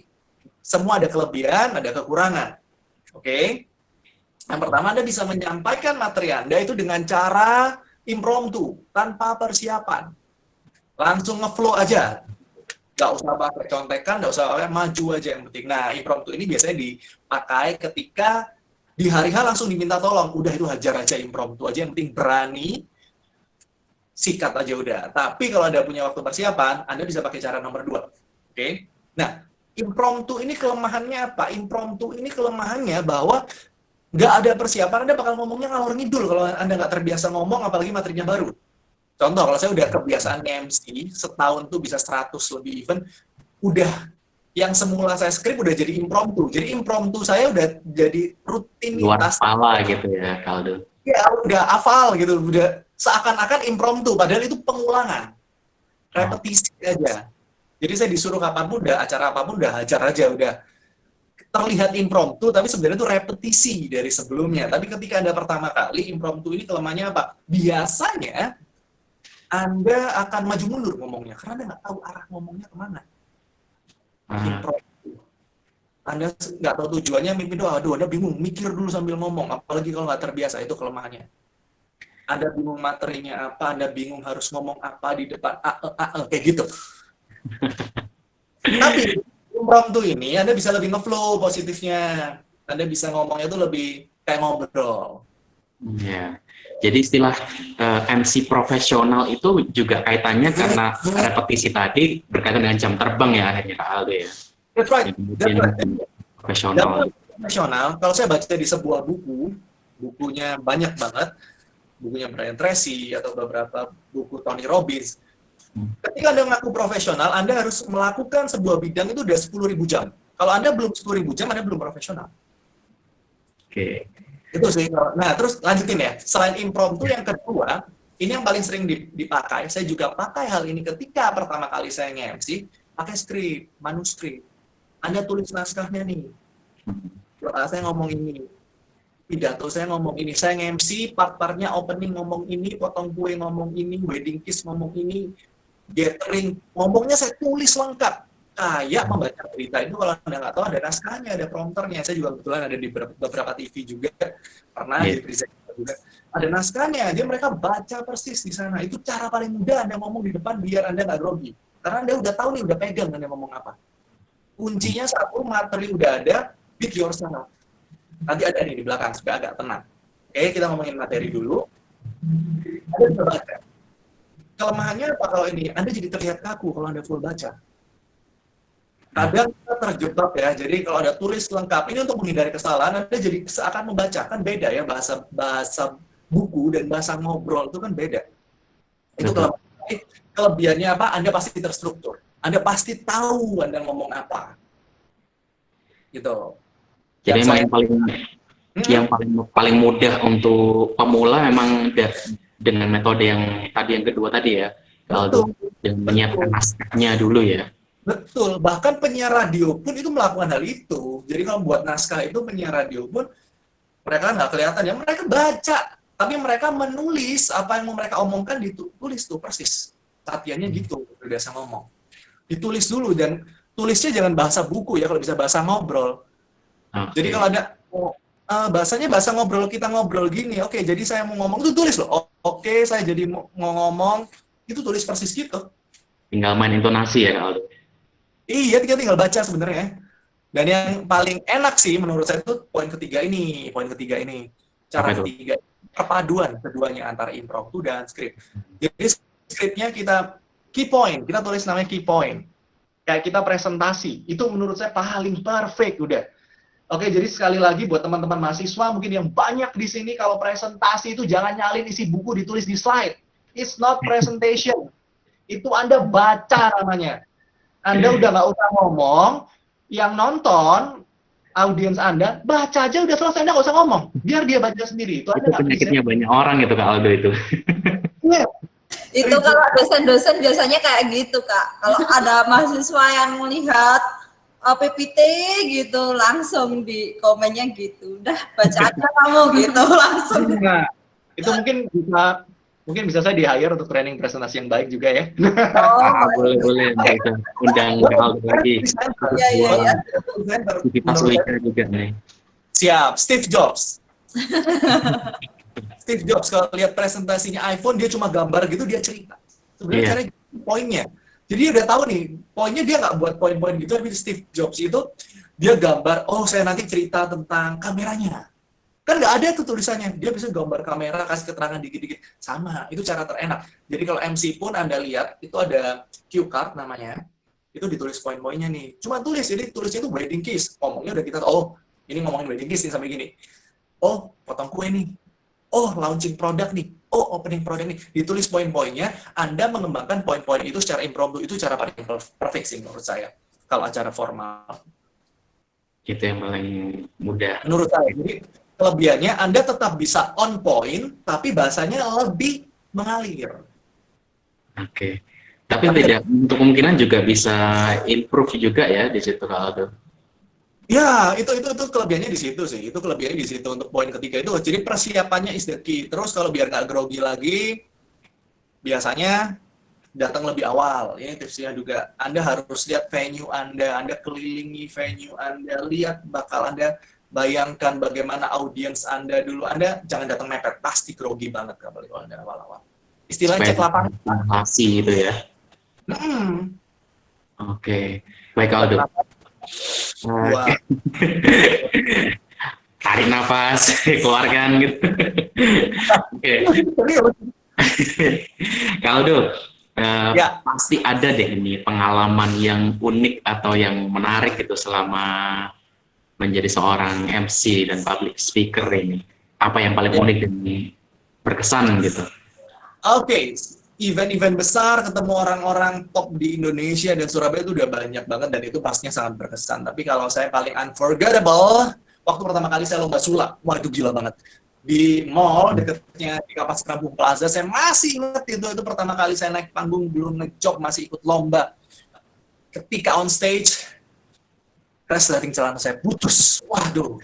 Semua ada kelebihan, ada kekurangan, oke? Yang pertama, Anda bisa menyampaikan materi Anda itu dengan cara impromptu, tanpa persiapan. Langsung nge-flow aja. Nggak usah pakai contekan, nggak usah pakai maju aja yang penting. Nah, impromptu ini biasanya dipakai ketika di hari H langsung diminta tolong. Udah itu hajar aja impromptu aja, yang penting berani, sikat aja udah. Tapi kalau Anda punya waktu persiapan, Anda bisa pakai cara nomor 2. Oke? Nah, impromptu ini kelemahannya apa? Impromptu ini kelemahannya bahwa nggak ada persiapan, Anda bakal ngomongnya ngalor ngidul kalau Anda nggak terbiasa ngomong, apalagi materinya baru. Contoh, kalau saya udah kebiasaan MC, setahun tuh bisa 100 lebih event, udah yang semula saya skrip udah jadi impromptu. Jadi impromptu saya udah jadi rutinitas. Luar kepala gitu ya, Kaldo. Ya, udah hafal gitu, udah seakan-akan impromptu, padahal itu pengulangan. Repetisi aja. Jadi saya disuruh kapanpun, udah acara apapun, udah hajar aja, udah terlihat impromptu, tapi sebenarnya itu repetisi dari sebelumnya. Tapi ketika Anda pertama kali, impromptu ini kelemahannya apa? Biasanya, Anda akan maju mundur ngomongnya, karena Anda nggak tahu arah ngomongnya kemana. Impromptu. Anda nggak tahu tujuannya, mimpin doa, aduh Anda bingung, mikir dulu sambil ngomong, apalagi kalau nggak terbiasa, itu kelemahannya. Anda bingung materinya apa, Anda bingung harus ngomong apa di depan, kayak gitu. Tapi, impromptu ini Anda bisa lebih nge-flow positifnya. Anda bisa ngomongnya itu lebih kayak ngobrol. Ya. Jadi istilah MC profesional itu juga kaitannya karena repetisi tadi berkaitan dengan jam terbang ya akhirnya Kak Aldo ya. That's right. Profesional. Profesional. Kalau saya baca di sebuah buku, bukunya banyak banget, bukunya Brian Tracy atau beberapa buku Tony Robbins. Ketika Anda mengaku profesional, Anda harus melakukan sebuah bidang itu udah 10.000 jam. Kalau Anda belum 10.000 jam, Anda belum profesional. Oke. Itu sih. Nah, terus lanjutin ya. Selain impromptu, yang kedua, ini yang paling sering dipakai. Saya juga pakai hal ini ketika pertama kali saya nge-MC, pakai skrip, manuskrip. Anda tulis naskahnya nih. Saya ngomong ini. Pidato saya ngomong ini. Saya nge-MC, part-partnya opening ngomong ini, potong kue ngomong ini, wedding kiss ngomong ini, gathering, ngomongnya saya tulis lengkap. Kayak membaca berita itu kalau Anda nggak tahu ada naskahnya, ada prompternya. Saya juga kebetulan ada di beberapa TV juga, pernah di presenter juga. Ada naskahnya, dia mereka baca persis di sana. Itu cara paling mudah Anda ngomong di depan biar Anda nggak grogi. Karena Anda udah tahu nih, udah pegang Anda ngomong apa. Kuncinya satu, materi udah ada, beat yourself. Nanti ada nih di belakang, supaya agak tenang. Oke, kita ngomongin materi dulu. Anda bisa baca. Kelemahannya apa kalau ini? Anda jadi terlihat kaku kalau Anda full baca. Kadang kita terjebak ya, jadi kalau ada tulis lengkap, ini untuk menghindari kesalahan, Anda jadi seakan membaca, kan beda ya, bahasa buku dan bahasa ngobrol itu kan beda. Itu kelebihannya apa? Anda pasti terstruktur. Anda pasti tahu Anda ngomong apa. Gitu. Jadi memang yang paling mudah untuk pemula memang dengan metode yang tadi yang kedua tadi ya, Aldo, yang menyiapkan naskahnya dulu ya. Betul, bahkan penyiar radio pun itu melakukan hal itu. Jadi kalau buat naskah itu penyiar radio pun mereka nggak kelihatan ya, mereka baca, tapi mereka menulis apa yang mau mereka omongkan ditulis tuh persis. Latihannya gitu, biasa ngomong. Ditulis dulu dan tulisnya jangan bahasa buku ya, kalau bisa bahasa ngobrol. Jadi kalau ada bahasanya bahasa ngobrol, kita ngobrol gini, oke, jadi saya mau ngomong itu tulis loh. Oke, saya jadi mau ngomong itu tulis persis gitu. Tinggal main intonasi ya Kak Aldo. Iya, tinggal baca sebenarnya. Dan yang paling enak sih menurut saya itu poin ketiga ini. Cara ketiga, perpaduan keduanya antara impromptu dan skrip. Jadi skripnya kita key point, kita tulis namanya key point. Kayak kita presentasi, itu menurut saya paling perfect udah. Oke, jadi sekali lagi buat teman-teman mahasiswa mungkin yang banyak di sini, kalau presentasi itu jangan nyalin isi buku ditulis di slide. It's not presentation. Itu Anda baca namanya. Anda udah nggak usah ngomong, yang nonton, audiens Anda, baca aja udah selesai, Anda nggak usah ngomong. Biar dia baca sendiri. Itu penyakitnya banyak orang itu Kak Aldo itu. Yeah. Itu kalau dosen-dosen biasanya kayak gitu, Kak. Kalau ada mahasiswa yang melihat PPT gitu, langsung di komennya gitu. Udah, baca aja kamu gitu, langsung. Nah, itu mungkin bisa saya di-hire untuk training presentasi yang baik juga ya. Boleh kita undang Aldo lagi. Iya. Kita Sulika juga nih. Siap, Steve Jobs. Steve Jobs kalau lihat presentasinya iPhone, dia cuma gambar gitu, dia cerita. Sebenarnya caranya poinnya. Jadi dia udah tahu nih, poinnya dia nggak buat poin-poin gitu, tapi Steve Jobs itu dia gambar, oh saya nanti cerita tentang kameranya. Kan nggak ada tuh tulisannya, dia bisa gambar kamera, kasih keterangan dikit-dikit. Sama, itu cara terenak. Jadi kalau MC pun Anda lihat, itu ada cue card namanya, itu ditulis poin-poinnya nih. Cuma tulis, jadi tulisnya itu wedding kiss. Ngomongnya udah kita, oh ini ngomongin wedding kiss nih sampai gini. Oh, potong kue nih. Oh, launching produk nih. Oh, opening produk nih. Ditulis poin-poinnya, Anda mengembangkan poin-poin itu secara impromptu, itu cara paling perfect sih menurut saya. Kalau acara formal. Itu yang paling mudah. Menurut saya. Jadi, kelebihannya Anda tetap bisa on point, tapi bahasanya lebih mengalir. Oke. Tapi tidak, untuk kemungkinan juga bisa improve juga ya di situ Kak Aldo. Ya, itu kelebihannya di situ sih. Itu kelebihannya di situ untuk poin ketiga itu. Jadi persiapannya is the key. Terus kalau biar nggak grogi lagi, biasanya datang lebih awal. Ini tipsnya juga. Anda harus lihat venue Anda kelilingi venue Anda, lihat bakal Anda bayangkan bagaimana audiens Anda dulu. Anda jangan datang mepet, pasti grogi banget kalau Anda awal-awal. Istilahnya cek lapangan. Translasi itu ya. Oke. Baik Aldo. Tarik nafas, keluarkan gitu. Oke. Aldo, pasti ada deh ini pengalaman yang unik atau yang menarik gitu selama menjadi seorang MC dan public speaker ini. Apa yang paling unik dan berkesan gitu? Oke. Event-event besar, ketemu orang-orang top di Indonesia dan Surabaya itu udah banyak banget dan itu pastinya sangat berkesan. Tapi kalau saya paling unforgettable, waktu pertama kali saya lomba sulap, wah itu gila banget. Di mall dekatnya di Kapas Kerambung Plaza, saya masih ingat itu pertama kali saya naik panggung, belum ngejob, masih ikut lomba. Ketika on stage, resleting celana saya putus. Waduh.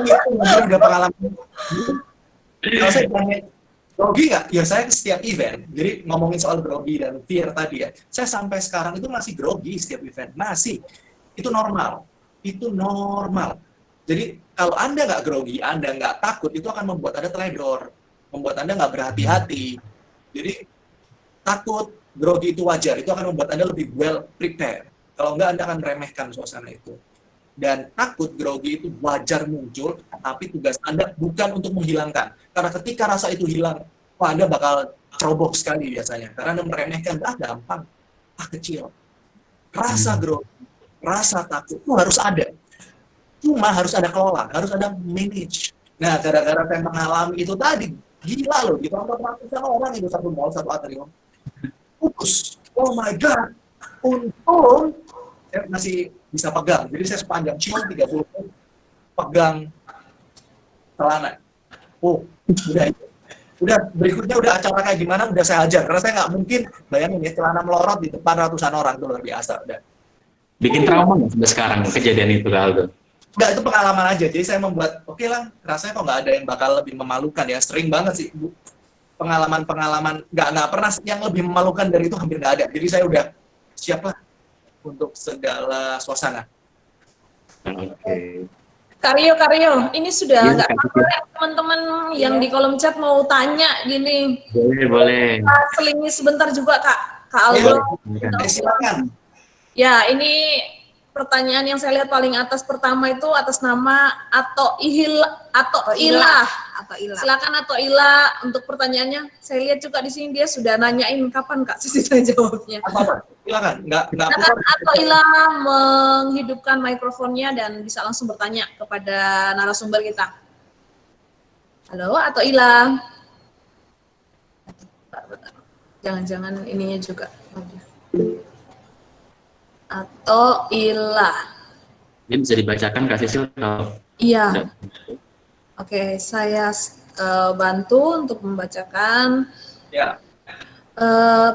Itu udah pengalaman. Kalau saya tanya, grogi nggak? Ya saya setiap event, jadi ngomongin soal grogi dan fear tadi ya, saya sampai sekarang itu masih grogi setiap event, masih. Itu normal. Jadi kalau Anda nggak grogi, Anda nggak takut, itu akan membuat Anda teledor, membuat Anda nggak berhati-hati. Jadi takut, grogi itu wajar, itu akan membuat Anda lebih well prepared. Kalau nggak, Anda akan meremehkan suasana itu. Dan takut, grogi itu wajar muncul, tapi tugas Anda bukan untuk menghilangkan. Karena ketika rasa itu hilang, Anda bakal cerobok sekali biasanya. Karena Anda meremehkan, gampang, kecil. Rasa grogi, rasa takut itu harus ada. Cuma harus ada kelola, harus ada manage. Nah, gara-gara saya mengalami itu tadi, gila loh, ditonton ratusan orang itu satu mall, satu atrium. Putus. Oh my God. Untung, saya masih bisa pegang. Jadi saya sepanjang cium 30 pegang celana. Oh, udah itu. Udah berikutnya udah acara kayak gimana udah saya ajar, karena saya nggak mungkin bayangin ya celana melorot di depan ratusan orang, itu luar biasa. Udah. Bikin trauma nggak sampai sekarang kejadian itu, Kak Aldo? Enggak, itu pengalaman aja. Jadi saya membuat, oke lah, rasanya kok nggak ada yang bakal lebih memalukan ya. Sering banget sih, Bu. Pengalaman-pengalaman nggak pernah yang lebih memalukan dari itu hampir nggak ada. Jadi saya udah siap lah untuk segala suasana. Oke. Karyo, ini sudah Iya, nggak Kak. apa-apa ya, teman-teman yang di kolom chat mau tanya gini. Boleh. Kita selingi sebentar juga Kak Aldo. Silakan. Ya, ini pertanyaan yang saya lihat paling atas pertama itu atas nama Ilah. Silakan Ilah untuk pertanyaannya. Saya lihat juga di sini dia sudah nanyain kapan Kak Sisi saya jawabnya. Apa? Silakan. Nggak Silakan Ilah menghidupkan mikrofonnya dan bisa langsung bertanya kepada narasumber kita. Halo Ilah. Jangan-jangan ininya juga. Ilah. Ini bisa dibacakan Kak Sisil? Iya. Oke, saya bantu untuk membacakan. Ya.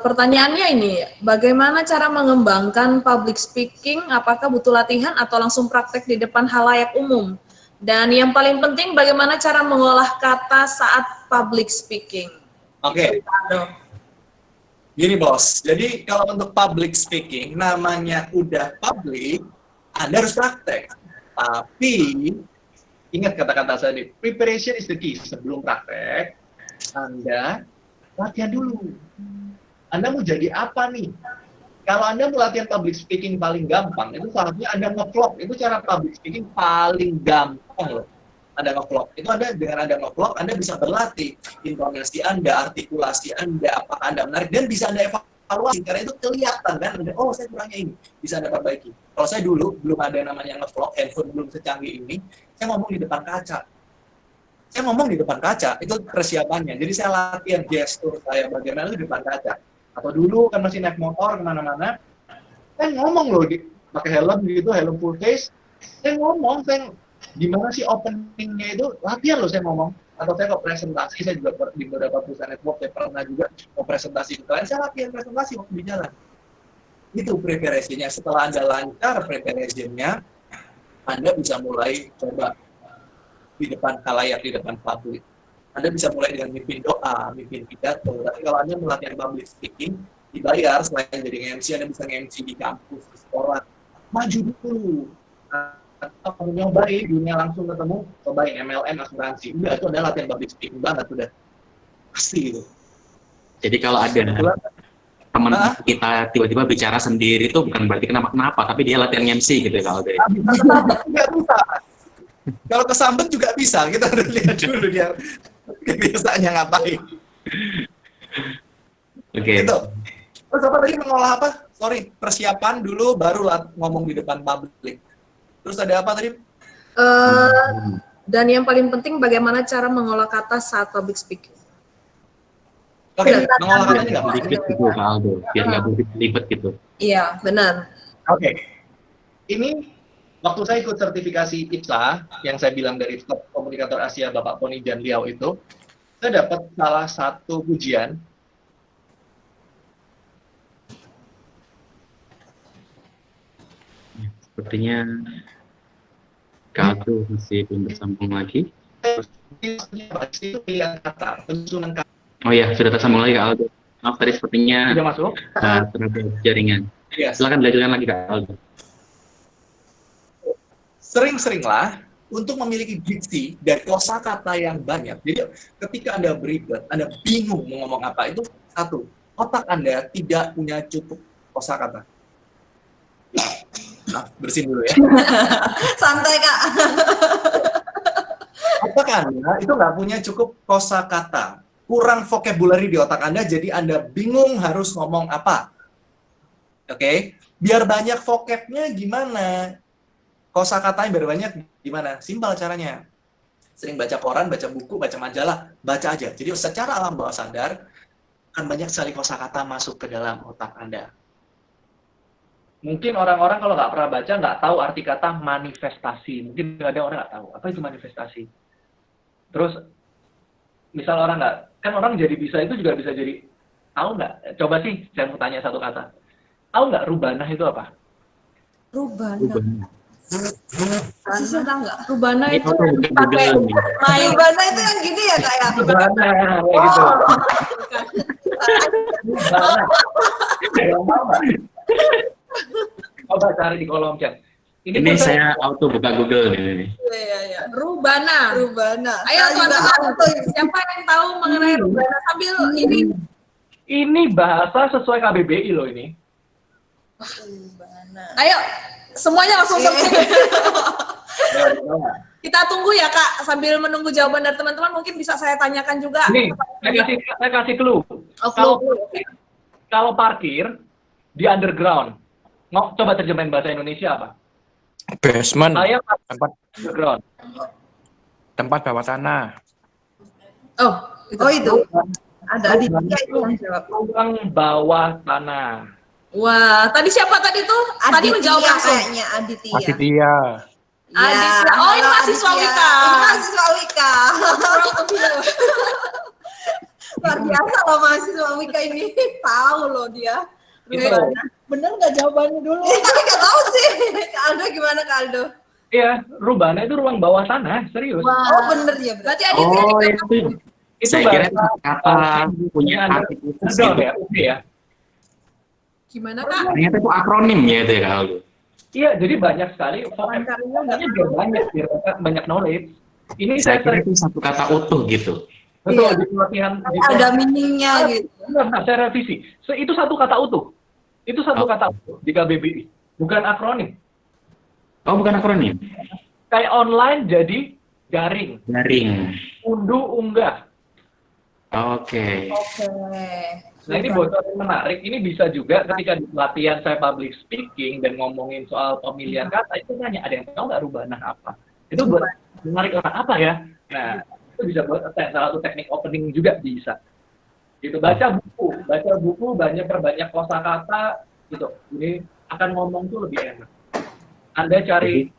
Pertanyaannya ini, bagaimana cara mengembangkan public speaking? Apakah butuh latihan atau langsung praktek di depan halayak umum? Dan yang paling penting, bagaimana cara mengolah kata saat public speaking? Oke. Gini bos, jadi kalau untuk public speaking, namanya udah public, Anda harus praktek. Tapi, ingat kata-kata saya nih, preparation is the key. Sebelum praktek, Anda latihan dulu. Anda mau jadi apa nih? Kalau Anda mau latihan public speaking paling gampang, itu saatnya Anda nge-vlog. Itu cara public speaking paling gampang loh. Anda nge-vlog. Itu dengan Anda nge-vlog, Anda bisa berlatih intonasi Anda, artikulasi Anda, apakah Anda menarik, dan bisa Anda evaluasi. Karena itu kelihatan kan, oh saya kurangnya ini, bisa Anda perbaiki. Kalau saya dulu, belum ada namanya nge-vlog, handphone belum secanggih ini, saya ngomong di depan kaca. Saya ngomong di depan kaca, itu persiapannya. Jadi saya latihan gestur saya bagaimana di depan kaca. Atau dulu kan masih naik motor kemana-mana, saya ngomong loh, pakai helm gitu, helm full face, saya ngomong, gimana sih openingnya itu, latihan loh saya ngomong. Atau saya kok presentasi, saya juga di beberapa perusahaan network, saya pernah juga mau presentasi ke kalian, saya latihan presentasi waktu di jalan. Itu preparation-nya. Setelah Anda lancar preparation-nya, Anda bisa mulai coba di depan khalayak, di depan publik. Anda bisa mulai dengan mimpin doa, mimpin pidato. Tapi kalau Anda melatih public speaking, dibayar selain jadi MC, Anda bisa MC di kampus, di sekolah. Maju dulu. Atau nyobain dunia langsung ketemu, cobain MLM, asuransi. Udah, itu adalah latihan public speaking banget, udah. Pasti itu. Jadi kalau ada teman kita tiba-tiba bicara sendiri itu bukan berarti kenapa-kenapa, tapi dia latihan MC gitu ya kalau dari. Nggak bisa. Kalau kesambet juga bisa, kita udah lihat dulu dia kebiasaannya ngapain. Oke. Gitu. Terus apa tadi mengolah apa? Sorry, persiapan dulu baru ngomong di depan publik. Terus ada apa tadi? Dan yang paling penting bagaimana cara mengolah kata saat public speaking. Oke, mengolah katanya nggak apa-apa. Ribet gitu Kak Aldo, biar nggak ribet gitu. Iya, benar. Oke. Ini waktu saya ikut sertifikasi IPSA, yang saya bilang dari Top Komunikator Asia Bapak Poni dan Liao itu, saya dapat salah satu pujian. Sepertinya Kak Aldo masih belum bersambung lagi. Itu pilihan kata, penyusunan kata. Oh ya, sudah tersambung lagi Kak Aldo. Maaf tadi sepertinya Sudah masuk? terhadap jaringan. Yes. Silakan dilanjutkan lagi Kak Aldo. Sering-seringlah untuk memiliki diksi dan kosakata yang banyak. Jadi ketika Anda beribet, Anda bingung mau ngomong apa, itu satu, otak Anda tidak punya cukup kosakata. Nah, bersihin dulu ya. Santai Kak. Otak Anda itu nggak punya cukup kosakata. Kurang vocabulary di otak Anda, jadi Anda bingung harus ngomong apa. Oke? Biar banyak vocabnya gimana? Kosakatanya biar banyak gimana? Simpel caranya. Sering baca koran, baca buku, baca majalah, baca aja. Jadi secara alam bawah sadar, akan banyak sekali kosakata masuk ke dalam otak Anda. Mungkin orang-orang kalau nggak pernah baca, nggak tahu arti kata manifestasi. Mungkin ada orang nggak tahu, apa itu manifestasi. Terus, misal orang nggak kan orang jadi bisa itu juga bisa jadi, tahu nggak? Coba sih saya mau tanya satu kata. Tahu nggak rubanah itu apa? Rubana. Sisi tahu nggak? Rubana Ini itu auto buka pakai Google nih. main. Rubana itu yang gini ya kak ya? Rubanah, kayak gitu. Rubanah. Tahu nggak? Coba cari di kolom chat. Ini saya auto buka Google nih. Iya. Rubana. Rubana. Ayo Saya juga teman-teman, auto. siapa yang tahu mengenai Rubana sambil ini? Ini bahasa sesuai KBBI loh ini. Rubana. Ayo semuanya langsung searching. Ya, Kita tunggu ya Kak, sambil menunggu jawaban dari teman-teman mungkin bisa saya tanyakan juga. Ini saya kasih clue. Oh, Kalau parkir di underground, coba terjemahin bahasa Indonesia apa? Basement, Saya parkir tempat underground. tempat bawah tanah. Oh, Itu. Ada Aditya itu yang jawab. Ruang bawah tanah. wah, tadi siapa tadi tuh? Tadi menjawab langsung. Kayaknya Aditya. Aditya. Aditya. Oh, ini halo, mahasiswa Aditya. Wika. Ini mahasiswa Wika. Luar biasa loh mahasiswa Wika ini. Tahu loh dia. Itu. Bener nggak jawabannya dulu? Tapi nggak tahu sih. Kak Aldo gimana Kak Aldo? Iya, rubana itu ruang bawah tanah, serius. Oh bener ya berarti. Berarti Aditya Oh, nih, itu saya kira kata punya Iya, arti khusus underground gitu. ya, oke ya. gimana Kak? Ternyata itu akronim ya itu ya Kak Aldo. Iya, jadi banyak sekali. Pokoknya biar banyak knowledge. Ini Saya saya kira sering itu satu kata utuh gitu. betul Iya. di pelatihan. Ada meaningnya gitu. Nah, saya revisi. Itu satu kata utuh. Itu satu kata utuh di KBBI, bukan akronim. Oh, bukan akronim. Kayak online jadi daring, Daring. unduh-unggah. Oke. Oke. Nah ini bocor yang menarik, ini bisa juga ketika di pelatihan saya public speaking dan ngomongin soal pemilihan kata, itu nanya, ada yang tahu nggak rubanah apa? Itu buat menarik orang apa ya? Nah, itu bisa buat salah satu teknik opening juga bisa. Gitu, baca buku, banyak kosakata, gitu. Jadi akan ngomong tuh lebih enak. Anda cari,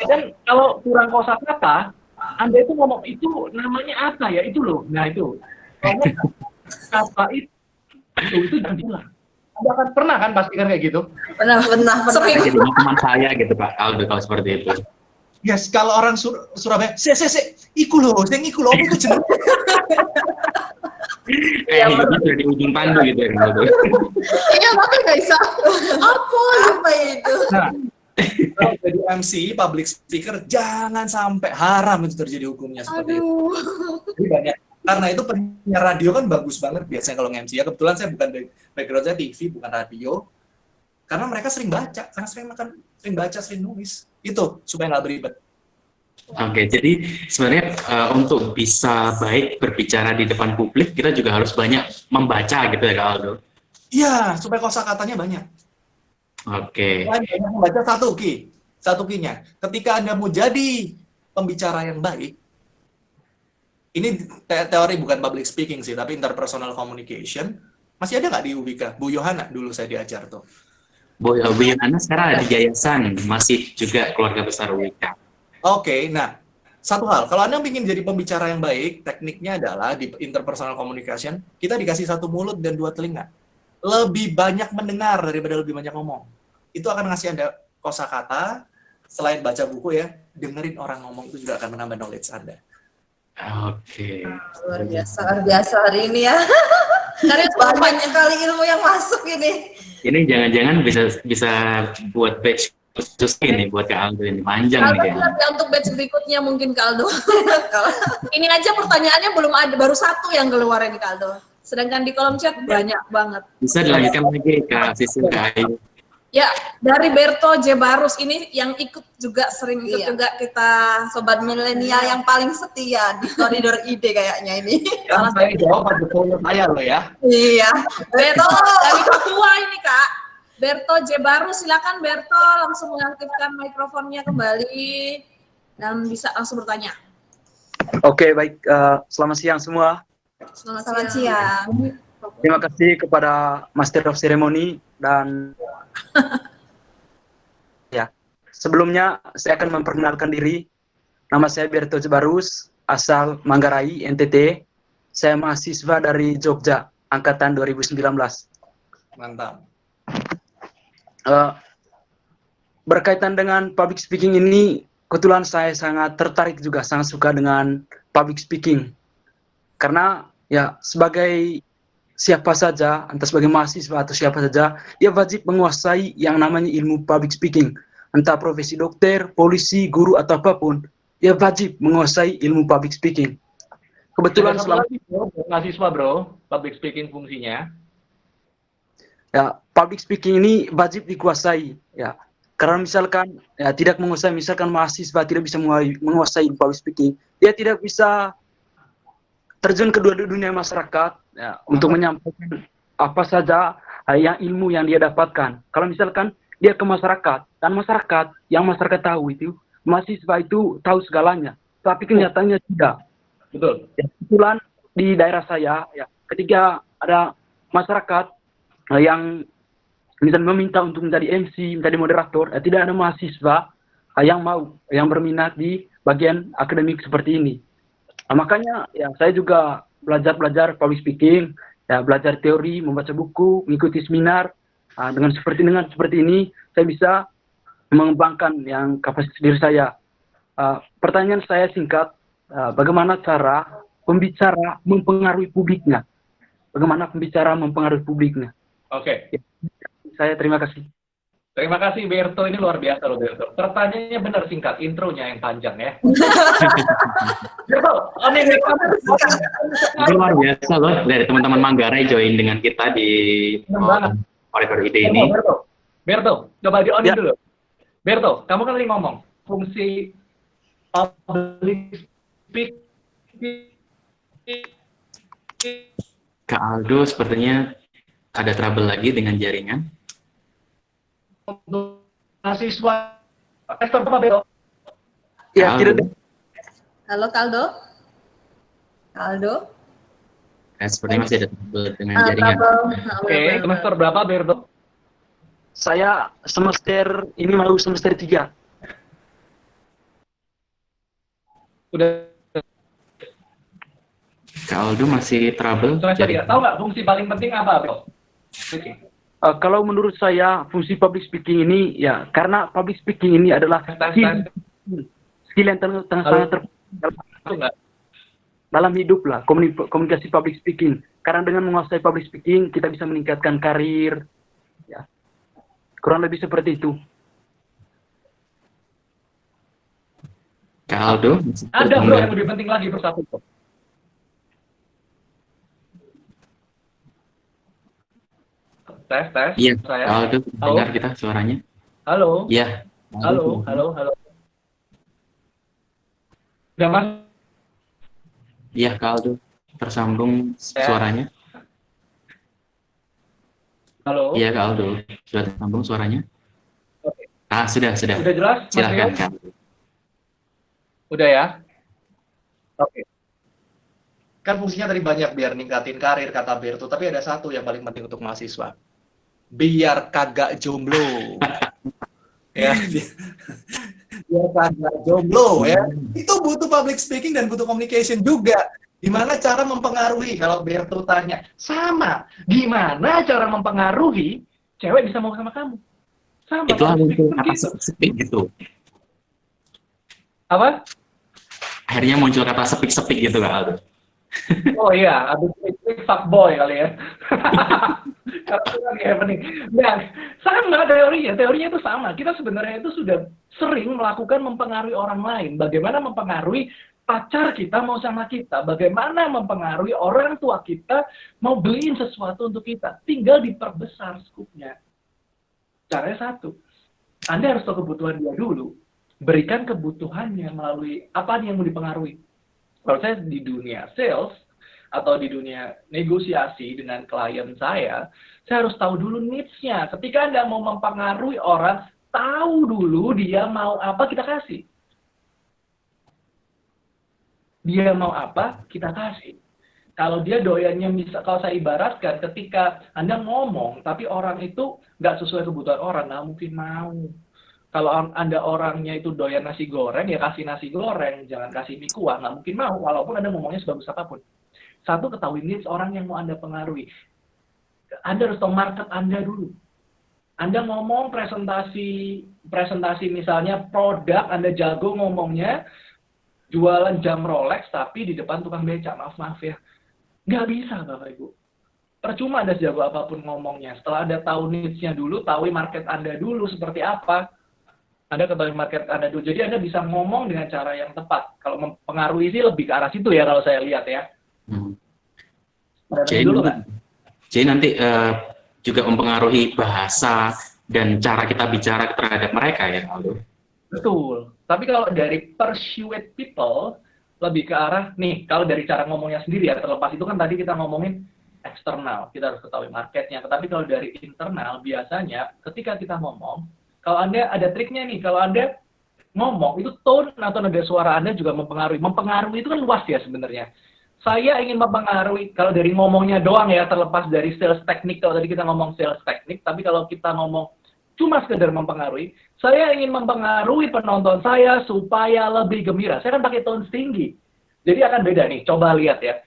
dan kalau kurang kosakata, Anda itu ngomong itu namanya apa ya? Itu loh, nah itu. Ngomong kata itu jangan diulang. Anda akan pernah kan pasti kan kayak gitu? Pernah. Jadi teman saya gitu Pak Aldo kalau seperti itu. Yes, kalau orang Surabaya, iku loh, itu jeneng. Kayak gitu sudah di ujung pandu gitu ya Kak Aldo. Iya, tapi nggak bisa. Apa itu? Nah, kalau jadi MC, public speaker, jangan sampai haram itu terjadi hukumnya seperti itu. Jadi banyak. Karena itu penyiar radio kan bagus banget biasanya kalau MC ya. Kebetulan saya bukan background saya TV, bukan radio. Karena mereka sering baca, sering baca, sering nulis. Itu supaya nggak beribet. Oke, jadi sebenarnya untuk bisa baik berbicara di depan publik, kita juga harus banyak membaca gitu ya Kak Aldo. Iya, supaya kosakatanya banyak. Oke. Banyak membaca satu key-nya. Ketika Anda mau jadi pembicara yang baik, ini teori bukan public speaking sih, tapi interpersonal communication. Masih ada nggak di UWIKA? Bu Yohana dulu saya diajar tuh. Bu Yohana sekarang ada di yayasan, masih juga keluarga besar UWIKA. Oke, nah satu hal, kalau Anda ingin jadi pembicara yang baik, tekniknya adalah di interpersonal communication, kita dikasih satu mulut dan dua telinga. Lebih banyak mendengar daripada lebih banyak ngomong. Itu akan ngasih Anda kosakata, selain baca buku ya, dengerin orang ngomong itu juga akan menambah knowledge Anda. Oke. Luar biasa hari ini ya. Banyak sekali ilmu yang masuk ini. Ini jangan-jangan bisa buat batch khusus ini buat Kak Aldo ini panjang nih Kaldo kayaknya. siap ya untuk batch berikutnya mungkin Kaldo. Ini aja pertanyaannya belum ada, baru satu yang keluar ini Kaldo. Sedangkan di kolom chat banyak banget. Bisa dilanjutkan lagi Kak Sisil, Kak Ayu. Ya, dari Berto Jebarus ini yang ikut juga sering ikut Iya. juga kita Sobat milenial yang paling setia di koridor ide kayaknya ini. Yang saya jawab Pak Jokowi saya loh ya. Iya. Berto dari Papua ini Kak. Berto Jebarus, silakan Berto langsung mengaktifkan mikrofonnya kembali dan bisa langsung bertanya. Oke, baik. Selamat siang semua. Selamat siang. Terima kasih kepada Master of Ceremony dan ya. Sebelumnya saya akan memperkenalkan diri. Nama saya Berto Jebarus, asal Manggarai, NTT. Saya mahasiswa dari Jogja, angkatan 2019. Mantap. Berkaitan dengan public speaking ini, kebetulan saya sangat tertarik juga, sangat suka dengan public speaking. Karena ya sebagai siapa saja, entah sebagai mahasiswa atau siapa saja, dia wajib menguasai yang namanya ilmu public speaking. Entah profesi dokter, polisi, guru, atau apapun, dia wajib menguasai ilmu public speaking. Kebetulan selama mahasiswa bro, public speaking fungsinya. Ya, public speaking ini wajib dikuasai, ya. Karena misalkan ya tidak menguasai, misalkan mahasiswa tidak bisa menguasai public speaking, dia tidak bisa terjun ke dunia masyarakat ya, untuk menyampaikan apa saja yang ilmu yang dia dapatkan. Kalau misalkan dia ke masyarakat dan masyarakat yang masyarakat tahu itu, mahasiswa itu tahu segalanya, tapi kenyataannya tidak. Betul. Ya, kebetulan di daerah saya, ya, ketika ada masyarakat yang misalnya meminta untuk menjadi MC, menjadi moderator, tidak ada mahasiswa yang berminat di bagian akademik seperti ini. Nah, makanya ya saya juga belajar public speaking, ya belajar teori, membaca buku, mengikuti seminar. Dengan seperti ini saya bisa mengembangkan yang kapasitas diri saya. Pertanyaan saya singkat, bagaimana cara pembicara mempengaruhi publiknya? Bagaimana pembicara mempengaruhi publiknya? Oke. Saya terima kasih. Terima kasih Berto, ini luar biasa loh Berto. Pertanyaannya benar singkat, intronya yang panjang ya. Berto, itu luar biasa loh dari teman-teman Manggarai join dengan kita di koridor ide ini. Berto, coba di on dulu. Berto, kamu kan tadi ngomong fungsi public speaking. Kak Aldo sepertinya ada trouble lagi dengan jaringan. Untuk mahasiswa semester berapa Berto? Ya, tidak. Halo Kaldo. Kaldo. Sepertinya masih ada trouble dengan jaringan. Oke, semester berapa Berto? Saya semester ini mau semester 3. Udah Kak Aldo masih trouble. semester 3. Tahu nggak fungsi paling penting apa Berto? Oke. Kalau menurut saya fungsi public speaking ini ya karena public speaking ini adalah skill yang sangat terpenting dalam hidup lah, komunikasi public speaking. Karena dengan menguasai public speaking kita bisa meningkatkan karir, ya kurang lebih seperti itu. Kak Aldo, ada bro yang lebih penting lagi bersatu. Tes. Iya, Saya. Kak Aldo, dengar kita suaranya. Halo. Iya. Halo. Udah mas? Iya, Kak Aldo, tersambung suaranya. Halo. Iya, Kak Aldo, sudah tersambung suaranya. Oke. Sudah. Udah jelas? Silakan, Kak. Udah ya? Oke. Kan fungsinya tadi banyak biar ningkatin karir kata Berto, tapi ada satu yang paling penting untuk mahasiswa. Biar kagak jomblo. Ya, biar kagak jomblo ya. Itu butuh public speaking dan butuh communication juga. Gimana cara mempengaruhi? Kalau Berto tanya, sama. Gimana cara mempengaruhi cewek bisa mau sama kamu? Sama. Itu muncul kata sepik gitu. Apa? Akhirnya muncul kata sepik-sepik gitu, Kak Aldo. Oh iya, abis itu fuckboy kali ya. Karena itu lagi happening. Nah, sama teorinya itu sama. Kita sebenarnya itu sudah sering melakukan mempengaruhi orang lain. Bagaimana mempengaruhi pacar kita mau sama kita. Bagaimana mempengaruhi orang tua kita mau beliin sesuatu untuk kita. Tinggal diperbesar skupnya. Caranya satu. Anda harus tahu kebutuhan dia dulu. Berikan kebutuhannya melalui apa yang mau dipengaruhi. Kalau saya di dunia sales atau di dunia negosiasi dengan klien saya harus tahu dulu needs-nya. Ketika Anda mau mempengaruhi orang, tahu dulu dia mau apa, kita kasih. Dia mau apa, kita kasih. Kalau dia doyannya, kalau saya ibaratkan, ketika Anda ngomong, tapi orang itu nggak sesuai kebutuhan orang, nggak mungkin mau. Kalau Anda orangnya itu doyan nasi goreng, ya kasih nasi goreng, jangan kasih mie kuah, nggak mungkin mau, walaupun Anda ngomongnya sebagus apapun. Satu, ketahui niche orang yang mau Anda pengaruhi. Anda harus tahu market Anda dulu. Anda ngomong presentasi misalnya produk, Anda jago ngomongnya, jualan jam Rolex, tapi di depan tukang becak, maaf ya. Nggak bisa, Bapak Ibu. Percuma Anda sejago apapun ngomongnya. Setelah Anda tahu niche-nya dulu, tahu market Anda dulu seperti apa, Anda ketahui market Anda dulu. Jadi Anda bisa ngomong dengan cara yang tepat. Kalau mempengaruhi sih lebih ke arah situ ya, kalau saya lihat ya. Jadi nanti juga mempengaruhi bahasa dan cara kita bicara terhadap mereka ya, Aldo. Betul. Tapi kalau dari persuade people, lebih ke arah, nih, kalau dari cara ngomongnya sendiri ya, terlepas itu kan tadi kita ngomongin eksternal, kita harus ketahui marketnya. Tetapi kalau dari internal, biasanya ketika kita ngomong, kalau Anda ada triknya nih, kalau Anda ngomong, itu tone atau nada suara Anda juga mempengaruhi. Mempengaruhi itu kan luas ya sebenarnya. Saya ingin mempengaruhi, kalau dari ngomongnya doang ya, terlepas dari sales teknik, kalau tadi kita ngomong sales teknik, tapi kalau kita ngomong cuma sekedar mempengaruhi, saya ingin mempengaruhi penonton saya supaya lebih gembira. Saya kan pakai tone tinggi. Jadi akan beda nih, coba lihat ya.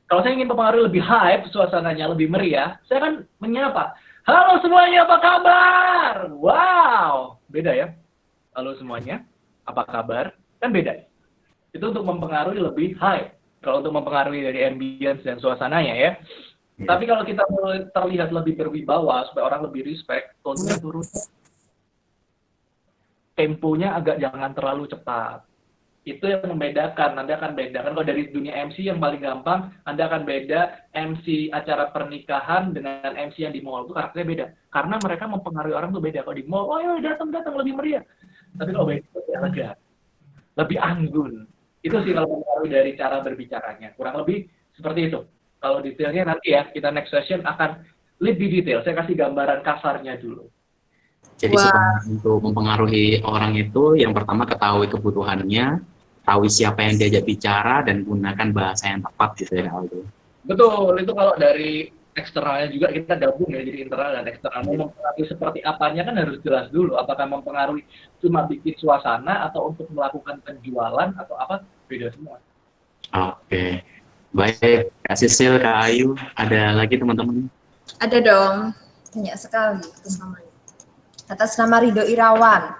Kalau saya ingin mempengaruhi lebih hype, suasananya lebih meriah, saya kan menyapa. Halo semuanya, apa kabar? Wow, beda ya. Halo semuanya, apa kabar? Kan beda. Itu untuk mempengaruhi lebih hype. Kalau untuk mempengaruhi dari ambience dan suasananya ya. Tapi kalau kita mau terlihat lebih berwibawa, supaya orang lebih respect, tone-nya turun. Temponya agak jangan terlalu cepat. Itu yang membedakan. Anda akan bedakan. Kalau dari dunia MC yang paling gampang, Anda akan beda MC acara pernikahan dengan MC yang di mall. Itu karakternya beda. Karena mereka mempengaruhi orang tuh beda. Kalau di mall, oh ya datang lebih meriah. Tapi kalau beda, lebih elegan. Lebih anggun. Itu sih kalau mempengaruhi dari cara berbicaranya. Kurang lebih seperti itu. Kalau detailnya nanti ya, kita next session akan lebih detail. Saya kasih gambaran kasarnya dulu. Jadi untuk mempengaruhi orang itu, yang pertama ketahui kebutuhannya, tahu siapa yang diajak bicara, dan gunakan bahasa yang tepat gitu ya, Aldo. Betul, itu kalau dari eksternalnya juga kita gabung ya, jadi internal dan eksternal. Mempengaruhi seperti apanya kan harus jelas dulu. Apakah mempengaruhi cuma bikin suasana, atau untuk melakukan penjualan, atau apa, beda semua. Oke. Baik, Kak Sisil, Kak Ayu, ada lagi teman-teman? Ada dong, banyak sekali atas namanya. Atas nama Ridho Irawan.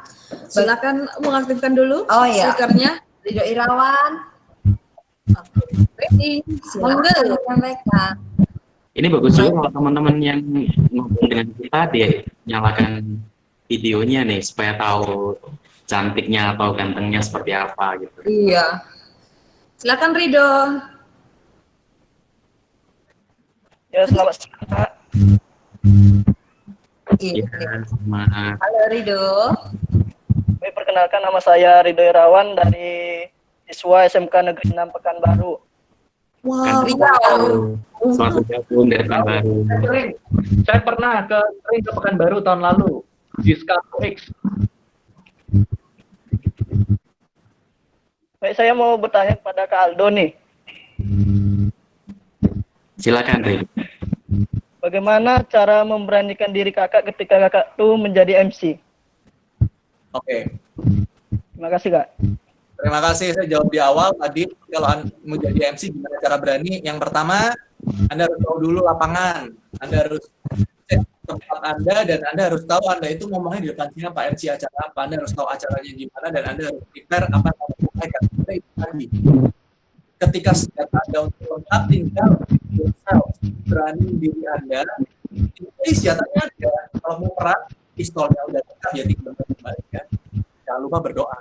Silakan mengaktifkan dulu speakernya. Ridho Irawan. Ready. Silakan menyampaikan. Ini bagus juga kalau teman-teman yang ngobrol dengan kita, dia nyalakan videonya nih, supaya tahu cantiknya atau gantengnya seperti apa gitu. Iya. Silakan Ridho. Ya, selamat siang, Pak. Ya, sama. Halo Ridho. Perkenalkan, nama saya Ridho Irawan dari siswa SMK Negeri 6 Pekanbaru. Wow, Selamat bergabung dari Pekanbaru. Saya pernah ke Pekanbaru tahun lalu di Skato X. Baik, saya mau bertanya kepada Kak Aldo nih. Silakan, Rin. Bagaimana cara memberanikan diri kakak ketika kakak tuh menjadi MC? Oke. Terima kasih, Kak. Terima kasih. Saya jawab di awal tadi, kalau menjadi MC gimana cara berani. Yang pertama, Anda harus tahu dulu lapangan. Anda harus cek tempat Anda, dan Anda harus tahu Anda itu ngomongnya di depan siapa, MC acara apa. Anda harus tahu acaranya gimana, dan Anda harus prepare apa yang Anda sampaikan. Itu tadi. Ketika senjata Anda untuk lengkap, tinggal berani diri Anda. Ini senjatanya ada. Kalau mau perang, pistolnya udah lengkap, ya tinggal kembalikan. Jangan lupa berdoa.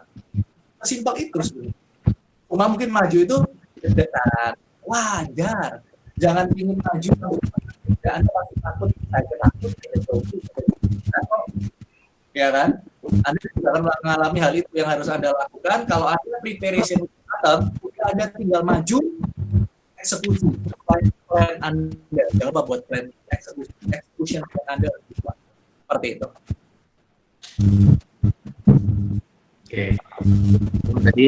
Simpel itu sebenarnya. Cuma mungkin maju itu deg-degan, wajar. Jangan ingin maju, tidak Anda pasti takut, saya takut, ya kan? Anda juga akan mengalami hal itu yang harus Anda lakukan. Kalau Anda preparation matang, Anda tinggal maju, eksekusi. Plan Anda, jangan lupa buat plan execution plan Anda seperti itu. Oke. Tadi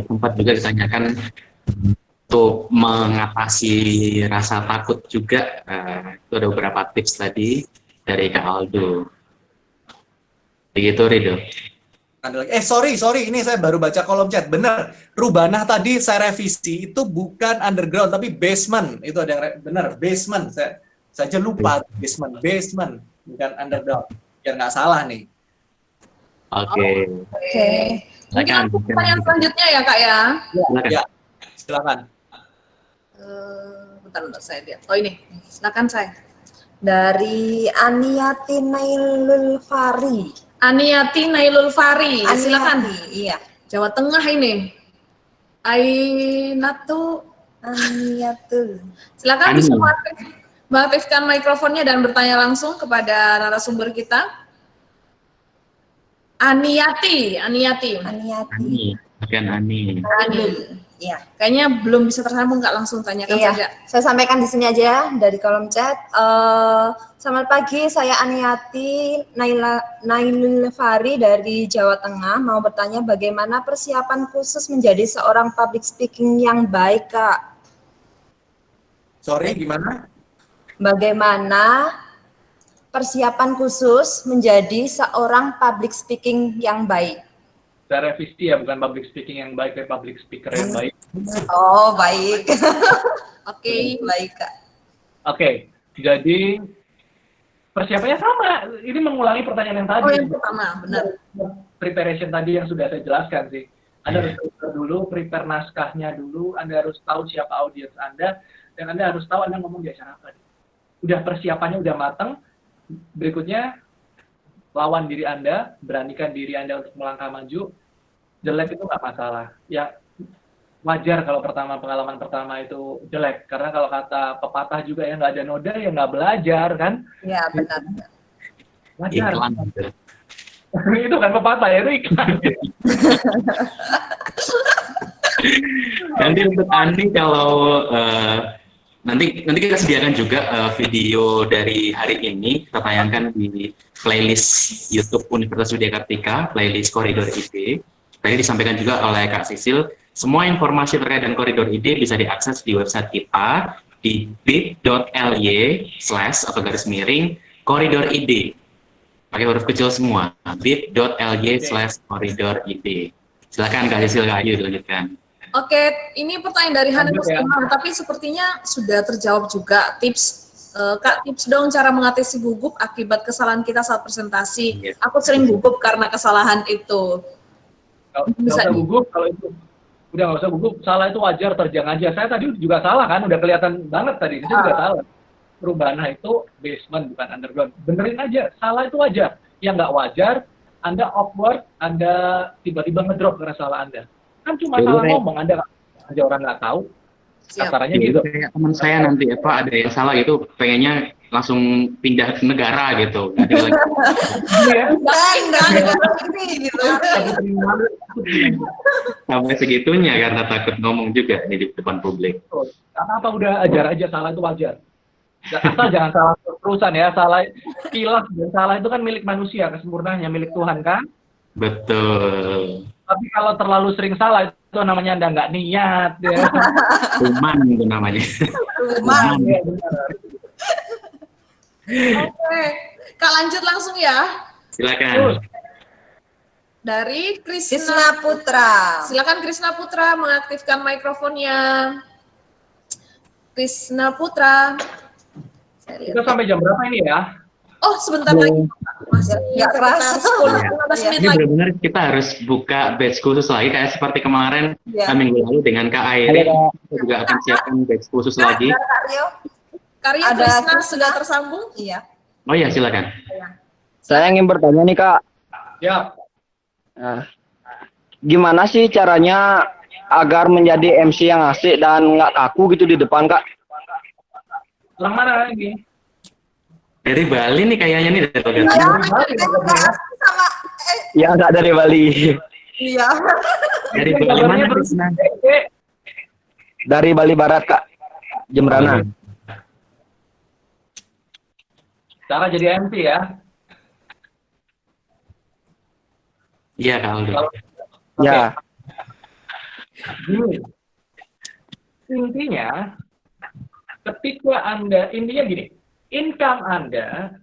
sempat juga ditanyakan untuk mengatasi rasa takut juga. Itu ada beberapa tips tadi dari Kak Aldo. Begitu, Ridho. Ada lagi. Sorry, ini saya baru baca kolom chat. Bener, Rubanah tadi saya revisi itu bukan underground tapi basement. Itu ada yang bener, basement. Saya saja lupa basement, bukan underground. Biar nggak salah nih. Oke. Mungkin langsung pertanyaan selanjutnya ya Kak ya. Ya, silakan. Bentar saya lihat. Oh ini, silakan saya. Dari Aniati Nailul Fari. Aniati Nailul Fari, silakan. Iya. Jawa Tengah ini. Ainatu Aniatul. Silakan bisa mengaktifkan mikrofonnya dan bertanya langsung kepada narasumber kita. Aniati. Bukan Ani. Iya. Kayaknya belum bisa tersambung, Kak, langsung tanyakan saja. Saya sampaikan di sini aja dari kolom chat. Selamat pagi, saya Aniati Nailul Fari dari Jawa Tengah. Mau bertanya bagaimana persiapan khusus menjadi seorang public speaking yang baik, Kak? Sorry, gimana? Bagaimana persiapan khusus menjadi seorang public speaking yang baik? Saya revisi ya, bukan public speaking yang baik, tapi public speaker yang baik. Oh, baik. Oke. Baik, Kak. Oke, jadi persiapannya sama. Ini mengulangi pertanyaan yang tadi. Oh, yang pertama, benar. Preparation tadi yang sudah saya jelaskan sih. Anda harus prepare naskahnya dulu, Anda harus tahu siapa audiens Anda, dan Anda harus tahu Anda ngomong di acara apa. Udah persiapannya udah matang, berikutnya lawan diri Anda, beranikan diri Anda untuk melangkah maju. Jelek itu nggak masalah. Ya wajar kalau pengalaman pertama itu jelek, karena kalau kata pepatah juga ya nggak ada noda ya nggak belajar kan? Ya, benar. Wajar. Iklan. Itu kan pepatah ya, itu iklan. Nanti untuk Andi kalau nanti kita sediakan juga video dari hari ini, kita tayangkan di playlist YouTube Universitas Widya Kartika, playlist Koridor ID. Tadi disampaikan juga oleh Kak Sisil, semua informasi terkait dengan Koridor ID bisa diakses di website kita di bit.ly/koridor ID. Pakai huruf kecil semua, bit.ly/koridor ID. Silakan Kak Sisil, Kak Ayu dilanjutkan. Oke, ini pertanyaan dari Hanif Muslimah, tapi sepertinya sudah terjawab juga. Kak, tips dong cara mengatasi gugup akibat kesalahan kita saat presentasi. Aku sering gugup karena kesalahan itu. Nggak usah gugup, kalau itu udah nggak usah gugup, salah itu wajar, terjang aja. Saya tadi juga salah kan, udah kelihatan banget tadi, saya juga salah. Rubanah itu basement bukan underground. Benerin aja, salah itu wajar. Yang nggak wajar, Anda awkward, Anda tiba-tiba ngedrop karena salah Anda. Kan cuma salah ngomong, Anda aja orang nggak tahu. Kasarannya gitu. Kayak teman saya nanti ada yang salah gitu, pengennya langsung pindah ke negara gitu. Sampai segitunya karena takut ngomong juga di depan publik. Karena apa, udah ajar aja, salah itu wajar. Asal jangan salah terusan ya, salah kilas dan salah itu kan milik manusia, kesempurnaannya milik Tuhan kan. Betul. Tapi kalau terlalu sering salah itu namanya Anda nggak niat ya. Kuman itu namanya. Kuman. Ya, benar. Oke, Kak lanjut langsung ya. Silakan. Dari Krisna Putra. Silakan Krisna Putra mengaktifkan mikrofonnya. Krisna Putra. Kita sampai jam berapa ini ya? Oh, sebentar lagi. Masih nggak kerasa. 10-15 menit Ini lagi. benar-benar kita harus buka batch khusus lagi kayak seperti kemarin minggu lalu dengan Kak Airi. Kita juga akan siapkan batch khusus lagi. Kak Rio. Karya Krisna sudah tersambung? Iya. Oh ya, silakan. Saya ingin bertanya nih Kak. Ya. Nah, gimana sih caranya agar menjadi MC yang asik dan nggak kaku gitu di depan Kak? Orang mana lagi? Dari Bali nih kayaknya nih dari Bali. Ya nggak dari Bali. Iya. Dari Bali mana Krisna? Dari Bali Barat Kak. Jembrana. Cara jadi MC ya? Iya Kak Aldo. Ya. Gini. Intinya ketika Anda, intinya gini, income Anda,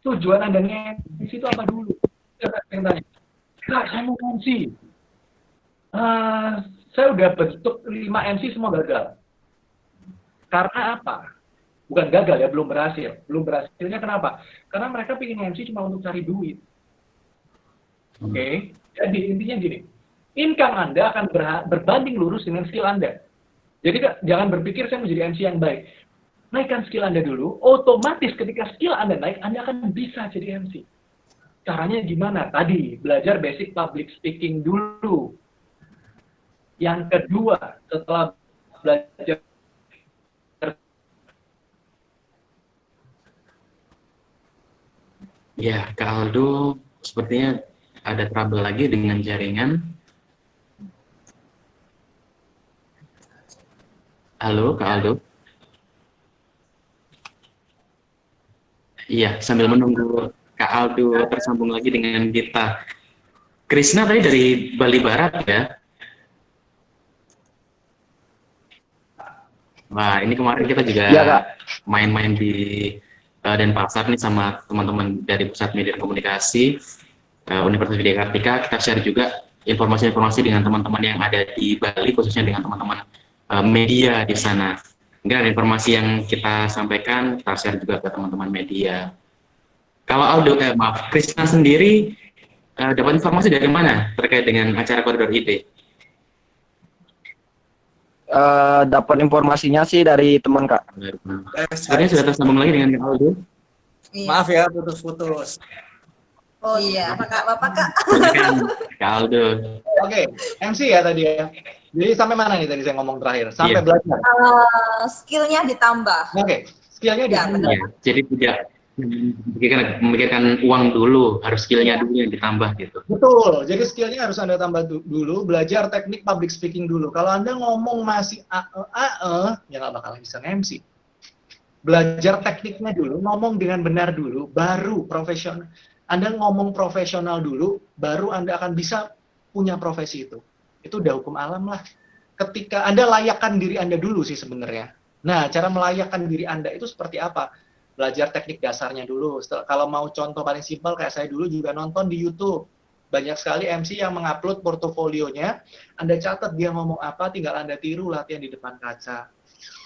tujuan Anda nge-MC itu apa dulu? Saya tanya. Kak, saya mau MC. Saya udah bentuk 5 MC semua gagal. Karena apa? Bukan gagal ya, belum berhasil. Belum berhasilnya kenapa? Karena mereka pengen MC cuma untuk cari duit. Oke? Jadi intinya gini, income Anda akan berbanding lurus dengan skill Anda. Jadi jangan berpikir saya menjadi MC yang baik. Naikkan skill Anda dulu, otomatis ketika skill Anda naik, Anda akan bisa jadi MC. Caranya gimana? Tadi, belajar basic public speaking dulu. Yang kedua, setelah belajar ya, Kak Aldo sepertinya ada trouble lagi dengan jaringan. Halo, Kak Aldo. Iya, sambil menunggu Kak Aldo tersambung lagi dengan kita. Krisna tadi dari Bali Barat ya. Wah, ini kemarin kita juga main-main di Denpasar nih sama teman-teman dari Pusat Media dan Komunikasi Universitas Widya Kartika. Kita share juga informasi-informasi dengan teman-teman yang ada di Bali, khususnya dengan teman-teman media di sana. Mungkin ada informasi yang kita sampaikan, kita share juga ke teman-teman media. Kalau Aldo, Krisna sendiri dapat informasi dari mana terkait dengan acara Koridor ID? Dapat informasinya sih dari teman, Kak. Sebenarnya sudah tersambung lagi dengan Kak Aldo. Maaf ya, putus-putus. Oh iya, Bapak Kak. Kak Aldo. Oke, MC ya tadi ya. Jadi sampai mana nih tadi saya ngomong terakhir? Sampai belajar. Skillnya ditambah. Oke, skillnya ditambah. Ya, jadi tidak memikirkan uang dulu, harus skillnya dulu yang ditambah gitu. Betul, jadi skillnya harus Anda tambah dulu, belajar teknik public speaking dulu. Kalau Anda ngomong masih ya nggak bakal bisa MC. Belajar tekniknya dulu, ngomong dengan benar dulu, baru profesional. Anda ngomong profesional dulu, baru Anda akan bisa punya profesi itu. Itu udah hukum alam lah. Ketika Anda layakkan diri Anda dulu sih sebenarnya. Nah, cara melayakkan diri Anda itu seperti apa? Belajar teknik dasarnya dulu. Kalau mau contoh paling simpel kayak saya dulu juga nonton di YouTube. Banyak sekali MC yang mengupload portofolionya. Anda catat dia ngomong apa, tinggal Anda tiru latihan di depan kaca.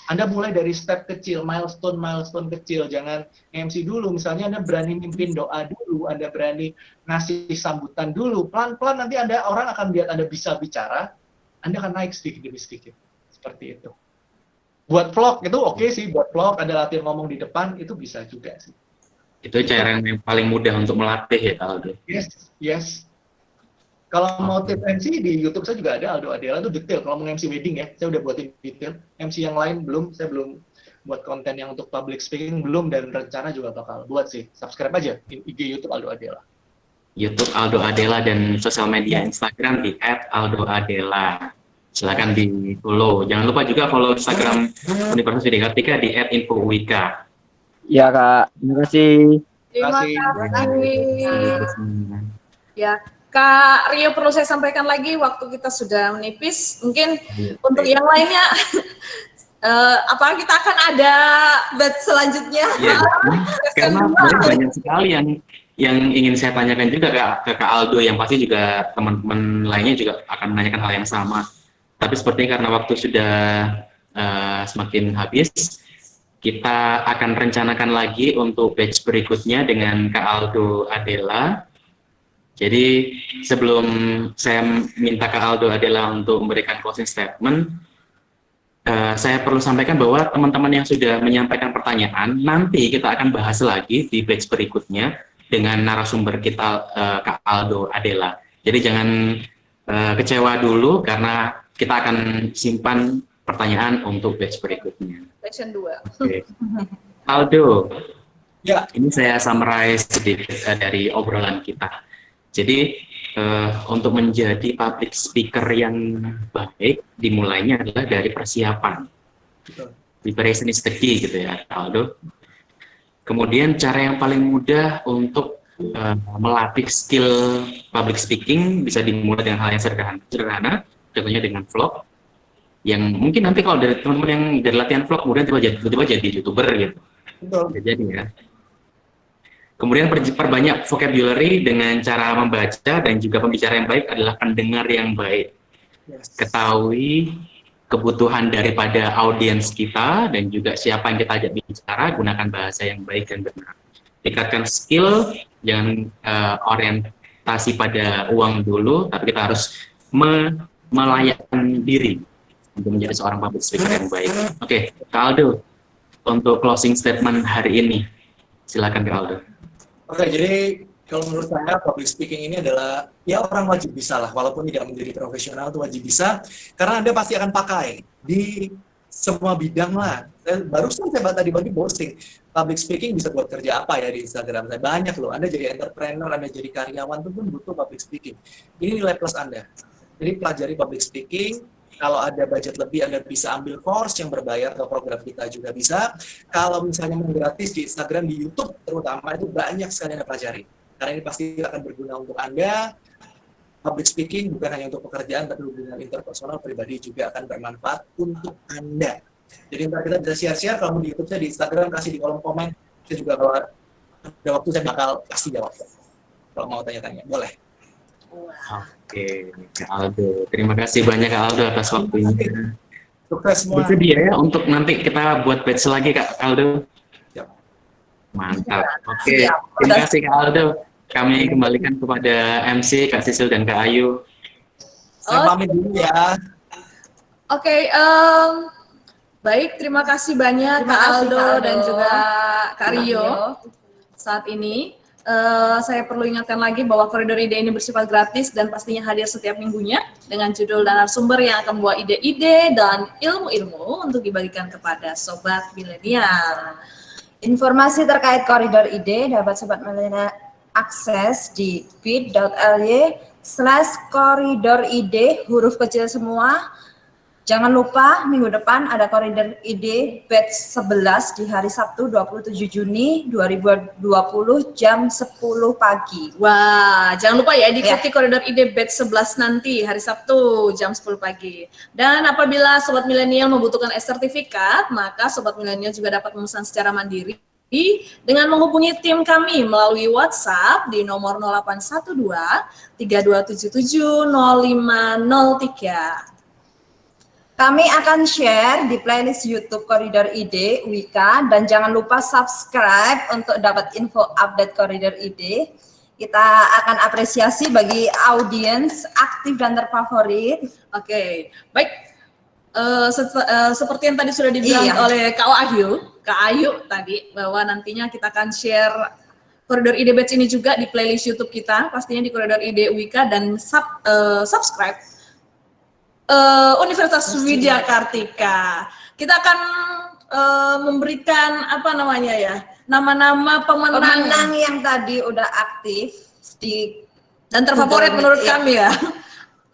Anda mulai dari step kecil, milestone kecil. Jangan MC dulu. Misalnya Anda berani mimpin doa dulu, Anda berani ngasih sambutan dulu. Pelan-pelan nanti orang akan lihat Anda bisa bicara, Anda akan naik sedikit demi sedikit. Seperti itu. Buat vlog itu oke sih, buat vlog ada latihan ngomong di depan itu bisa juga sih. Itu cara yang paling mudah untuk melatih ya Aldo. Yes. Kalau mau tips MC di YouTube saya juga ada Aldo Adela itu detail. Kalau mau MC wedding ya, saya udah buatin detail. MC yang lain belum, saya belum buat konten yang untuk public speaking belum dan rencana juga bakal buat sih. Subscribe aja IG YouTube Aldo Adela. YouTube Aldo Adela dan sosial media Instagram di @aldoadela. Silakan di follow. Jangan lupa juga follow Instagram Universitas Widya Kartika di @infowika. Ya, Kak. Terima kasih. Terima kasih. Ya, Kak Rio perlu saya sampaikan lagi, waktu kita sudah menipis. Mungkin untuk yang lainnya, apa kita akan ada batch selanjutnya? Ya, karena banyak sekali yang ingin saya tanyakan juga ke Kak Aldo, yang pasti juga teman-teman lainnya juga akan menanyakan hal yang sama. Tapi sepertinya karena waktu sudah semakin habis, kita akan rencanakan lagi untuk batch berikutnya dengan Kak Aldo Adela. Jadi sebelum saya minta Kak Aldo Adela untuk memberikan closing statement, saya perlu sampaikan bahwa teman-teman yang sudah menyampaikan pertanyaan, nanti kita akan bahas lagi di batch berikutnya dengan narasumber kita Kak Aldo Adela. Jadi jangan kecewa dulu karena kita akan simpan pertanyaan untuk batch berikutnya. Section 2. Oke. Aldo, ya, ini saya summarize sedikit dari obrolan kita. Jadi untuk menjadi public speaker yang baik, dimulainya adalah dari persiapan. Preparation is the key gitu ya, Aldo. Kemudian cara yang paling mudah untuk melatih skill public speaking bisa dimulai dengan hal yang sederhana, contohnya dengan vlog, yang mungkin nanti kalau dari teman-teman yang dari latihan vlog kemudian tiba-tiba jadi YouTuber gitu. Betul. Jadi ya. Kemudian perbanyak vocabulary dengan cara membaca, dan juga pembicara yang baik adalah pendengar yang baik. Ketahui kebutuhan daripada audiens kita dan juga siapa yang kita ajak bicara, gunakan bahasa yang baik dan benar. Tingkatkan skill, jangan orientasi pada uang dulu, tapi kita harus melayakkan diri untuk menjadi seorang public speaker yang baik. Oke, Kak Aldo, untuk closing statement hari ini, silakan Kak Aldo. Oke, jadi kalau menurut saya public speaking ini adalah ya orang wajib bisa lah, walaupun tidak menjadi profesional itu wajib bisa, karena Anda pasti akan pakai di semua bidang lah. Barusan saya tadi bagi posting, public speaking bisa buat kerja apa ya di Instagram saya, banyak loh. Anda jadi entrepreneur, Anda jadi karyawan itu pun butuh public speaking. Ini nilai plus Anda. Jadi pelajari public speaking. Kalau ada budget lebih, Anda bisa ambil course yang berbayar atau program kita juga bisa. Kalau misalnya mau gratis di Instagram, di YouTube terutama, itu banyak sekali Anda pelajari. Karena ini pasti akan berguna untuk Anda. Public speaking bukan hanya untuk pekerjaan, tapi hubungan interpersonal pribadi juga akan bermanfaat untuk Anda. Jadi ntar kita bisa share-share, kalau di YouTube saya, di Instagram, kasih di kolom komen. Saya juga kalau ada waktu saya bakal kasih jawab. Kalau mau tanya-tanya, boleh. Oke, Kak Aldo. Terima kasih banyak Kak Aldo atas waktunya. Sukses semua. Bersedia ya untuk nanti kita buat batch lagi Kak Aldo. Siap. Mantap. Oke, terima kasih Kak Aldo. Kami kembalikan kepada MC Kak Sisil dan Kak Ayu. Saya pamit dulu ya. Oke, baik, terima kasih banyak Kak Aldo dan juga Kak Rio saat ini. Saya perlu ingatkan lagi bahwa Koridor Ide ini bersifat gratis dan pastinya hadir setiap minggunya dengan judul dan narasumber yang akan membawa ide-ide dan ilmu-ilmu untuk dibagikan kepada Sobat Milenial. Informasi terkait Koridor Ide dapat Sobat Milenial akses di bit.ly/koridoride huruf kecil semua. Jangan lupa minggu depan ada Koridor Ide batch 11 di hari Sabtu 27 Juni 2020 jam 10 pagi. Wah, jangan lupa ya diikuti Koridor Ide batch 11 nanti hari Sabtu jam 10 pagi. Dan apabila Sobat Milenial membutuhkan e-sertifikat, maka Sobat Milenial juga dapat memesan secara mandiri dengan menghubungi tim kami melalui WhatsApp di nomor 0812 3277 0503. Kami akan share di playlist YouTube Koridor Ide Wika, dan jangan lupa subscribe untuk dapat info update Koridor Ide. Kita akan apresiasi bagi audiens aktif dan terfavorit. Oke, baik. Seperti yang tadi sudah dibilang oleh Kak Ayu tadi, bahwa nantinya kita akan share Koridor Ide Batch ini juga di playlist YouTube kita, pastinya di Koridor Ide Wika, dan subscribe Universitas Widya Kartika. Kita akan memberikan nama-nama pemenang yang tadi udah aktif dan terfavorit menurut kami ya.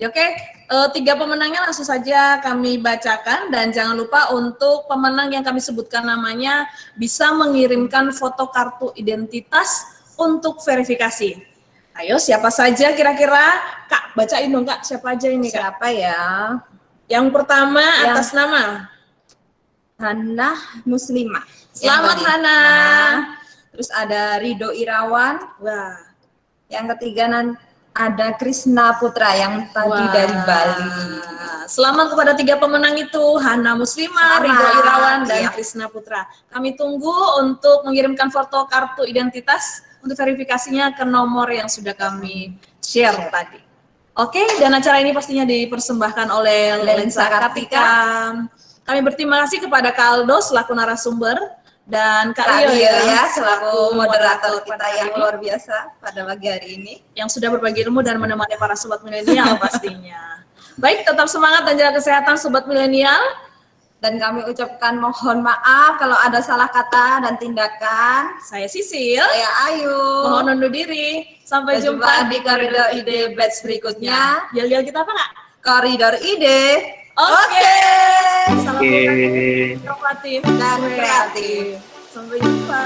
Oke, 3 pemenangnya langsung saja kami bacakan, dan jangan lupa untuk pemenang yang kami sebutkan namanya bisa mengirimkan foto kartu identitas untuk verifikasi. Ayo, siapa saja kira-kira? Kak, bacain dong Kak, siapa aja ini Kak? Siapa ya? Yang pertama atas nama Hana Muslimah. Selamat Hana. Terus ada Rido Irawan. Wah. Yang ketiga ada Krisna Putra yang tadi dari Bali. Selamat kepada 3 pemenang itu, Hana Muslimah, Rido Irawan, dan Krisna Putra. Kami tunggu untuk mengirimkan foto kartu identitas untuk verifikasinya ke nomor yang sudah kami share tadi. Oke, dan acara ini pastinya dipersembahkan oleh Lensa Kartika. Kami berterima kasih kepada Kak Aldo selaku narasumber, dan Kak Rio ya selaku moderator kita yang luar biasa pada pagi hari ini, yang sudah berbagi ilmu dan menemani para Sobat Milenial pastinya. Baik, tetap semangat dan jaga kesehatan Sobat Milenial. Dan kami ucapkan mohon maaf kalau ada salah kata dan tindakan. Saya Sisil. Saya Ayu. Mohon undur diri. Sampai jumpa di Koridor Ide batch berikutnya. Yel-yel kita apa Kak? Koridor Ide. Oke. Oke. Salam inovatif dan kreatif. Sampai jumpa.